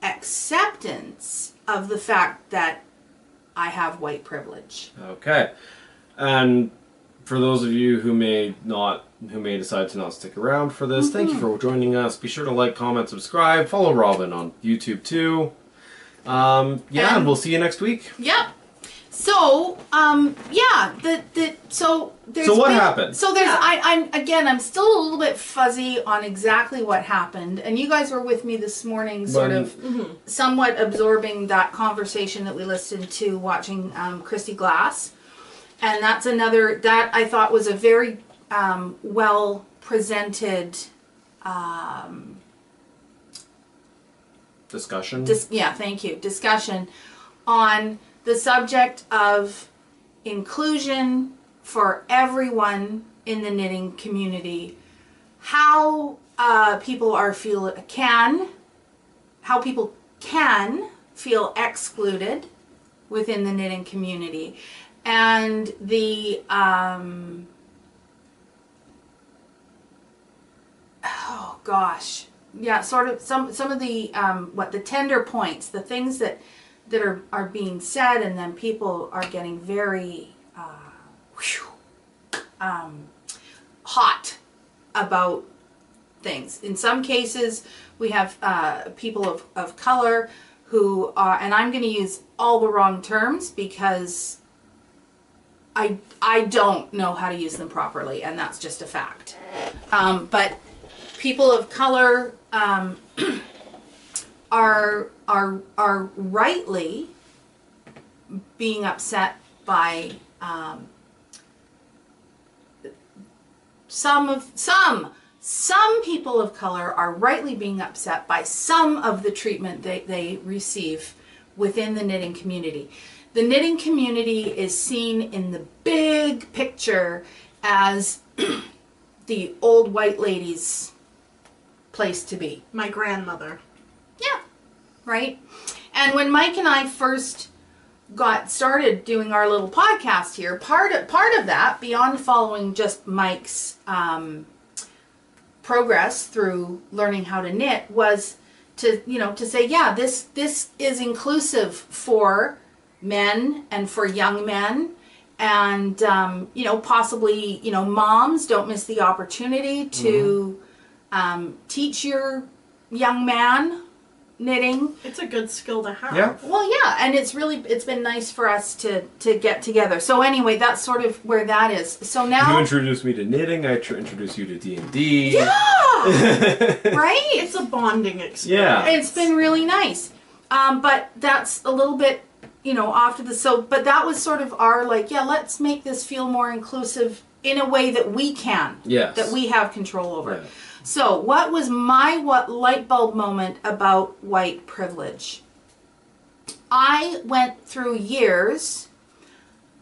Speaker 2: acceptance of the fact that I have white privilege.
Speaker 1: okay. And for those of you who may decide to not stick around for this, thank you for joining us. Be sure to like, comment, subscribe. Follow Robyn on YouTube too. And we'll see you next week.
Speaker 2: Yep. So, yeah, so there's
Speaker 1: So what happened?
Speaker 2: So there's, I'm still a little bit fuzzy on exactly what happened, and you guys were with me this morning, sort of somewhat absorbing that conversation that we listened to watching Christy Glass, and that's another, that I thought was a very well presented
Speaker 1: Discussion?
Speaker 2: thank you. Discussion on the subject of inclusion for everyone in the knitting community. How people can feel excluded within the knitting community, and the oh gosh. Yeah, sort of some of the the tender points, the things that are being said, and then people are getting very hot about things. In some cases, we have people of color who are, and I'm going to use all the wrong terms because I don't know how to use them properly, and that's just a fact. But people of color are rightly being upset by some people of color are rightly being upset by some of the treatment they receive within the knitting community. The knitting community is seen in the big picture as the old white ladies' place to be.
Speaker 3: My grandmother.
Speaker 2: Yeah, right? And when Mike and I first got started doing our little podcast here, part of that, beyond following just Mike's progress through learning how to knit, was to say, yeah, this is inclusive for men and for young men, and possibly moms, don't miss the opportunity to teach your young man knitting.
Speaker 3: It's a good skill to have.
Speaker 1: Yeah.
Speaker 2: Well, yeah, and it's been nice for us to get together. So anyway, that's sort of where that is. So now
Speaker 1: you introduced me to knitting. I introduced you to D&D.
Speaker 2: Yeah, right.
Speaker 3: It's a bonding experience.
Speaker 1: Yeah,
Speaker 2: It's been really nice. But that's a little bit off to the but that was sort of our let's make this feel more inclusive in a way that we can.
Speaker 1: Yes.
Speaker 2: That we have control over.
Speaker 1: Yeah.
Speaker 2: So, what was my light bulb moment about white privilege? I went through years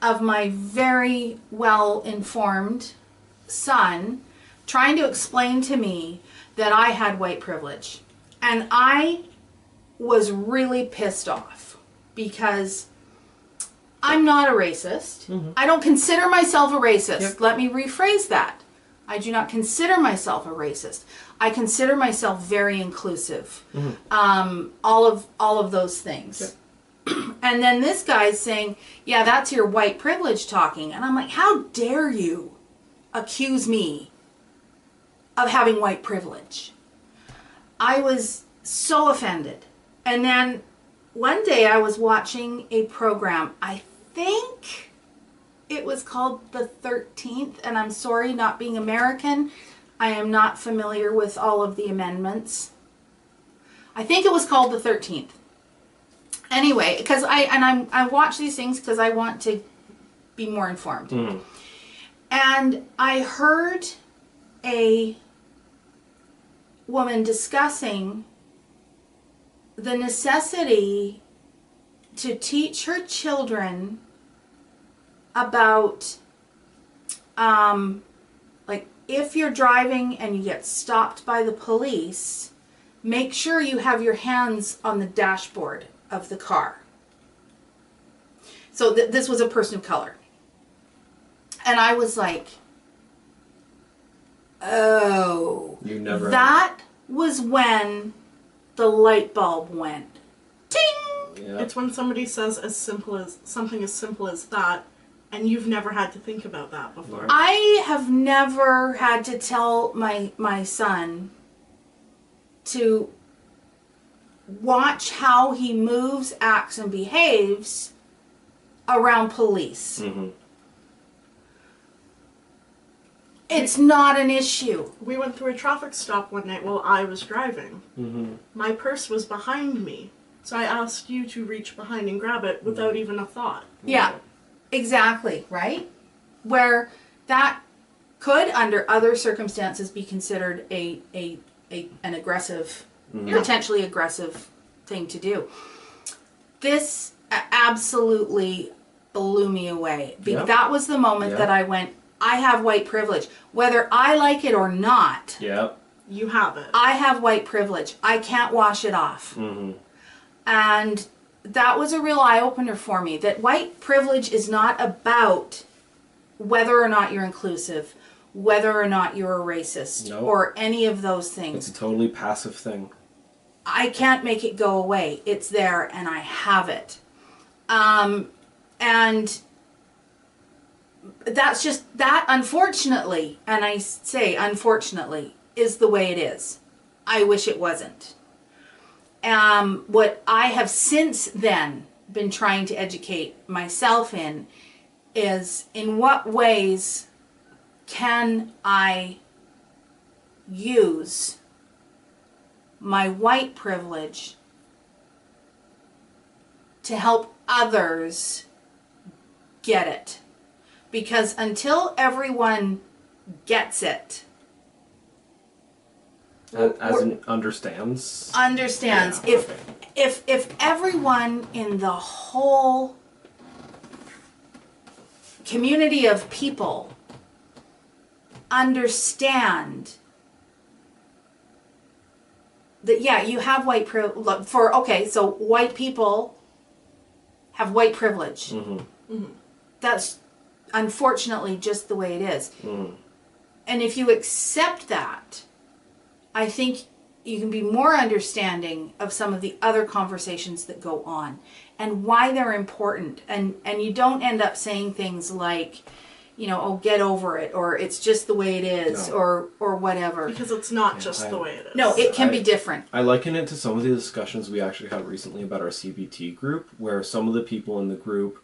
Speaker 2: of my very well-informed son trying to explain to me that I had white privilege. And I was really pissed off because I'm not a racist. Mm-hmm. I don't consider myself a racist. Yep. Let me rephrase that. I do not consider myself a racist. I consider myself very inclusive. Mm-hmm. All of those things. Yep. And then this guy's saying, yeah, that's your white privilege talking. And I'm like, how dare you accuse me of having white privilege? I was so offended. And then one day I was watching a program, I think it was called The 13th, and I'm sorry, not being American, I am not familiar with all of the amendments. I think it was called The 13th. Anyway, because I watch these things because I want to be more informed. Mm. And I heard a woman discussing the necessity to teach her children about if you're driving and you get stopped by the police, make sure you have your hands on the dashboard of the car. So this was a person of color. And I was like, oh.
Speaker 1: You never.
Speaker 2: That was when the light bulb went. Ting!
Speaker 3: Yep. It's when somebody says something as simple as that, and you've never had to think about that before.
Speaker 2: I have never had to tell my son to watch how he moves, acts, and behaves around police.
Speaker 1: Mm-hmm.
Speaker 2: It's not an issue.
Speaker 3: We went through a traffic stop one night while I was driving.
Speaker 1: Mm-hmm.
Speaker 3: My purse was behind me, so I asked you to reach behind and grab it without even a thought.
Speaker 2: Yeah, exactly, right? Where that could, under other circumstances, be considered an aggressive, potentially aggressive thing to do. This absolutely blew me away.
Speaker 1: Yep.
Speaker 2: That was the moment that I went, I have white privilege. Whether I like it or not,
Speaker 1: Yep.
Speaker 3: You have it.
Speaker 2: I have white privilege. I can't wash it off.
Speaker 1: Mm-hmm.
Speaker 2: And that was a real eye-opener for me, that white privilege is not about whether or not you're inclusive, whether or not you're a racist,
Speaker 1: Nope.
Speaker 2: or any of those things.
Speaker 1: It's a totally passive thing.
Speaker 2: I can't make it go away. It's there and I have it. And that's just, that unfortunately, and I say unfortunately, is the way it is. I wish it wasn't. What I have since then been trying to educate myself in is, in what ways can I use my white privilege to help others get it? Because until everyone gets it,
Speaker 1: As in understands.
Speaker 2: understands,
Speaker 1: Yeah,
Speaker 2: if everyone in the whole community of people understand that, yeah, you have white privilege for, okay, so white people have white privilege.
Speaker 1: Mm-hmm.
Speaker 3: Mm-hmm.
Speaker 2: That's unfortunately just the way it is.
Speaker 1: Mm-hmm.
Speaker 2: And if you accept that, I think you can be more understanding of some of the other conversations that go on and why they're important. And you don't end up saying things like, you know, oh, get over it, or it's just the way it is,
Speaker 1: No.
Speaker 2: or whatever.
Speaker 3: Because it's not just the way it is.
Speaker 2: No, it can be different.
Speaker 1: I liken it to some of the discussions we actually had recently about our CBT group, where some of the people in the group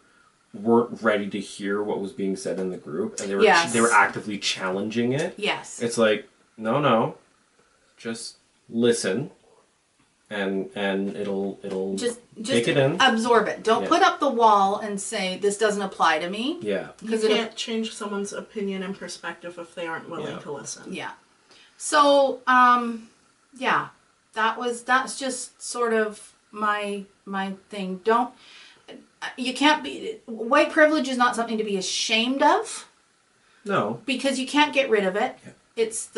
Speaker 1: weren't ready to hear what was being said in the group, and they were actively challenging it.
Speaker 2: Yes.
Speaker 1: It's like, no, just listen, and it'll
Speaker 2: Just
Speaker 1: take it in.
Speaker 2: absorb it. Don't
Speaker 1: Yeah.
Speaker 2: put up the wall and say, this doesn't apply to me.
Speaker 1: Yeah.
Speaker 3: You can't change someone's opinion and perspective if they aren't willing to listen.
Speaker 2: Yeah. So, yeah, that's just sort of my thing. You can't be, white privilege is not something to be ashamed of,
Speaker 1: No.
Speaker 2: because you can't get rid of it.
Speaker 1: Yeah.
Speaker 2: It's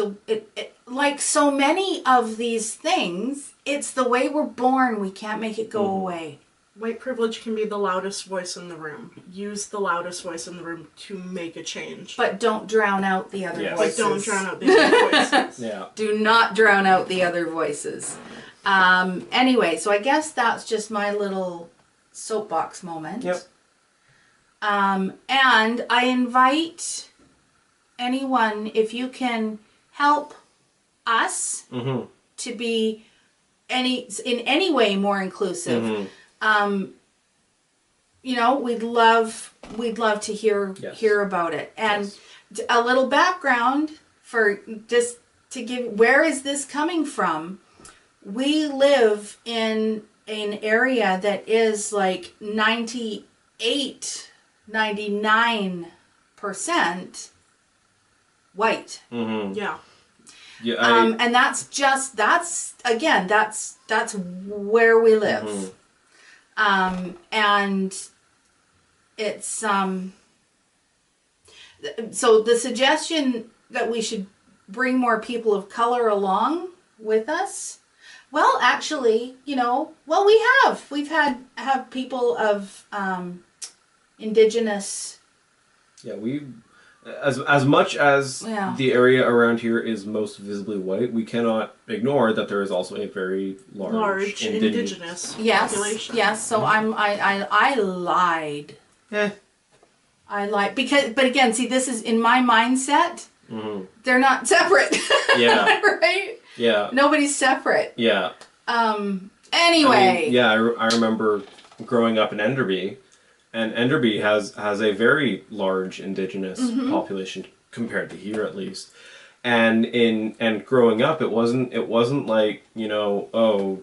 Speaker 2: like so many of these things, it's the way we're born. We can't make it go away.
Speaker 3: White privilege can be the loudest voice in the room. Use the loudest voice in the room to make a change.
Speaker 2: But don't drown out the other
Speaker 1: Yes.
Speaker 2: voices.
Speaker 3: But don't drown out the other voices.
Speaker 1: Yeah.
Speaker 2: Do not drown out the other voices. Anyway, so I guess that's just my little soapbox moment.
Speaker 1: Yep.
Speaker 2: And I invite anyone, if you can help us
Speaker 1: Mm-hmm.
Speaker 2: to be in any way more inclusive.
Speaker 1: Mm-hmm.
Speaker 2: You know, we'd love to hear about it. And a little background for just to give, where is this coming from? We live in an area that is like 99% white.
Speaker 1: Mm-hmm.
Speaker 3: Yeah.
Speaker 1: Yeah.
Speaker 2: And that's where we live. And it's so the suggestion that we should bring more people of color along with us. Well, actually, you know, we've had people of indigenous.
Speaker 1: Yeah, as much as the area around here is most visibly white, we cannot ignore that there is also a very large
Speaker 3: indigenous population.
Speaker 2: Yes. So I lied. I lied but again, see, this is in my mindset.
Speaker 1: Mm-hmm.
Speaker 2: They're not separate.
Speaker 1: Yeah.
Speaker 2: Right.
Speaker 1: Yeah.
Speaker 2: Nobody's separate.
Speaker 1: Yeah.
Speaker 2: Anyway.
Speaker 1: I mean, I remember growing up in Enderby, and Enderby has a very large indigenous population compared to here, at least. And growing up, it wasn't like, you know,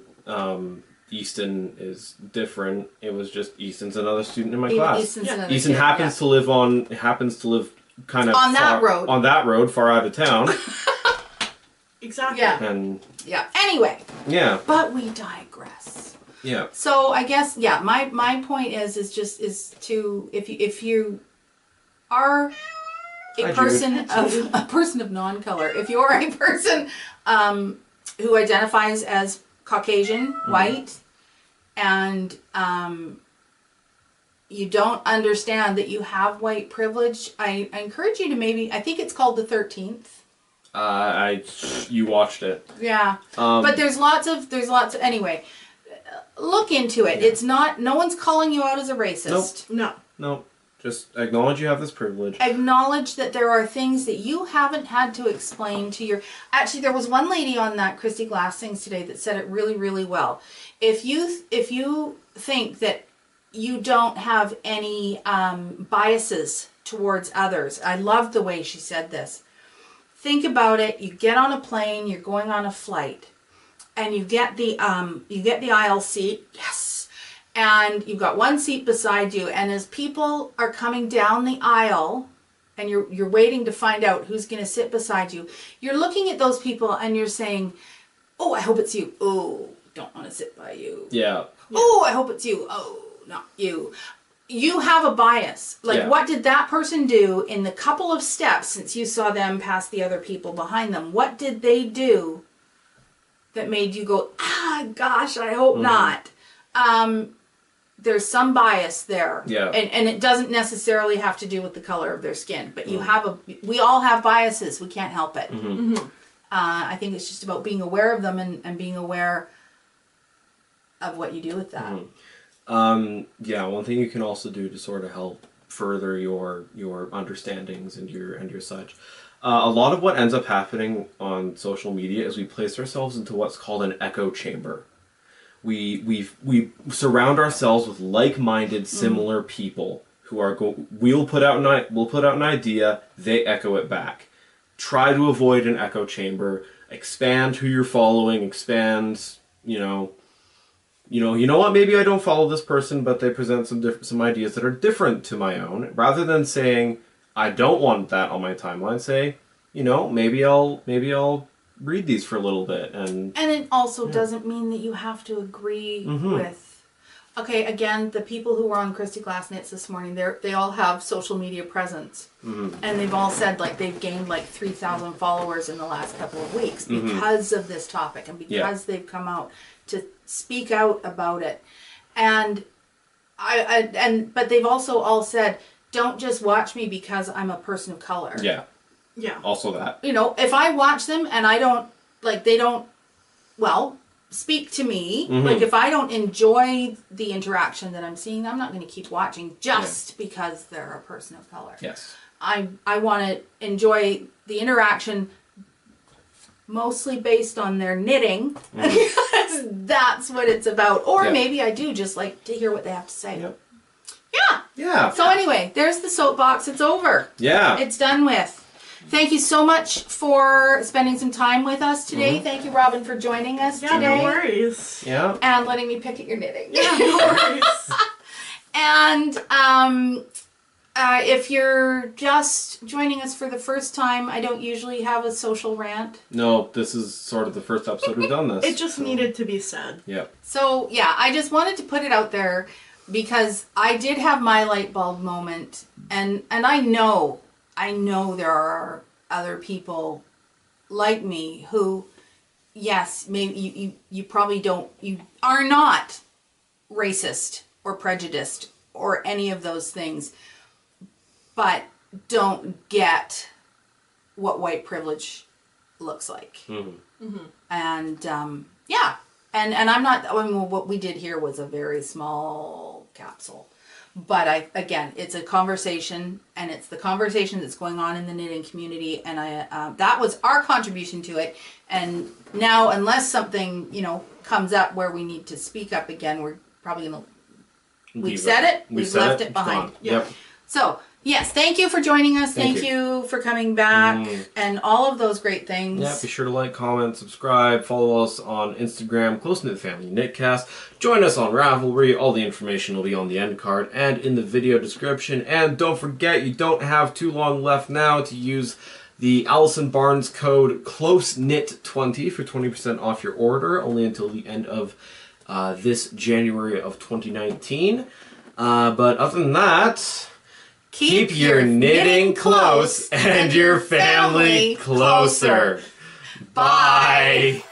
Speaker 1: Easton is different. It was just Easton's another student in my class. Easton happens to live kind of
Speaker 2: on that road.
Speaker 1: On that road, far out of town.
Speaker 3: Exactly.
Speaker 2: Yeah.
Speaker 1: And
Speaker 2: anyway.
Speaker 1: Yeah.
Speaker 2: But we digress.
Speaker 1: Yeah.
Speaker 2: So I guess my point is to if you are a person of non-color, if you're a person who identifies as Caucasian, white, and you don't understand that you have white privilege, I encourage you to maybe, I think it's called the 13th.
Speaker 1: You watched it.
Speaker 2: Yeah. But there's lots of, anyway, look into it. It's not, no one's calling you out as a racist.
Speaker 3: No.
Speaker 1: Just acknowledge you have this privilege.
Speaker 2: Acknowledge that there are things that you haven't had to explain to your... Actually, there was one lady on that Christy Glass Things today that said it really, really well. If you think that you don't have any biases towards others, I loved the way she said this. Think about it. You get on a plane, you're going on a flight, and you get the aisle seat. Yes. And you've got one seat beside you, and as people are coming down the aisle, and you're waiting to find out who's going to sit beside you, you're looking at those people and you're saying, "Oh, I hope it's you. Oh, don't want to sit by you.
Speaker 1: Yeah.
Speaker 2: Oh, I hope it's you. Oh, not you." You have a bias. Like, what did that person do in the couple of steps since you saw them pass the other people behind them? What did they do that made you go, "Ah, gosh, I hope not"? There's some bias there.
Speaker 1: Yeah.
Speaker 2: And it doesn't necessarily have to do with the color of their skin, but we all have biases. We can't help it. I think it's just about being aware of them and being aware of what you do with that.
Speaker 1: One thing you can also do to sort of help further your understandings and your such. A lot of what ends up happening on social media is we place ourselves into what's called an echo chamber. We surround ourselves with like-minded, similar people who are we'll put out an idea, they echo it back. Try to avoid an echo chamber. Expand who you're following. Expand, you know what? Maybe I don't follow this person, but they present some ideas that are different to my own. Rather than saying I don't want that on my timeline, say, maybe I'll read these for a little bit. And
Speaker 2: it also doesn't mean that you have to agree with... Okay, again, the people who were on Christy Glass Knits this morning, they all have social media presence. And they've all said, like, they've gained, like, 3,000 followers in the last couple of weeks because of this topic and because they've come out to speak out about it. And but they've also all said, don't just watch me because I'm a person of color.
Speaker 1: Yeah.
Speaker 3: Yeah.
Speaker 1: Also that.
Speaker 2: If I watch them and I don't, like, they don't, speak to me. Like, if I don't enjoy the interaction that I'm seeing, I'm not going to keep watching just because they're a person of color.
Speaker 1: Yes.
Speaker 2: I want to enjoy the interaction mostly based on their knitting. Because that's what it's about. Or maybe I do just like to hear what they have to say.
Speaker 1: Yep.
Speaker 2: Yeah.
Speaker 1: Yeah.
Speaker 2: So anyway, there's the soapbox. It's over.
Speaker 1: Yeah.
Speaker 2: It's done with. Thank you so much for spending some time with us today. Thank you, Robyn, for joining us today.
Speaker 3: No worries.
Speaker 1: Yeah.
Speaker 2: And letting me pick at your knitting.
Speaker 3: Yeah, no worries.
Speaker 2: And if you're just joining us for the first time, I don't usually have a social rant.
Speaker 1: No, this is sort of the first episode we've done this.
Speaker 3: It just needed to be said.
Speaker 1: Yep.
Speaker 2: So, yeah, I just wanted to put it out there because I did have my light bulb moment. And I know there are other people like me who, yes, maybe you probably don't, you are not racist or prejudiced or any of those things, but don't get what white privilege looks like. And yeah, and I'm not, what we did here was a very small capsule. But again, it's a conversation, and it's the conversation that's going on in the knitting community, and that was our contribution to it. And now, unless something comes up where we need to speak up again, we're probably going to We've said it. We've left it behind.
Speaker 1: Yep.
Speaker 2: So, yes, thank you for joining us. Thank you for coming back and all of those great things.
Speaker 1: Yeah, be sure to like, comment, subscribe, follow us on Instagram, Close Knit Family Knitcast. Join us on Ravelry. All the information will be on the end card and in the video description. And don't forget, you don't have too long left now to use the Allison Barnes code CLOSEKNIT20 for 20% off your order, only until the end of this January of 2019. But other than that, keep your knitting close and your family closer. Bye.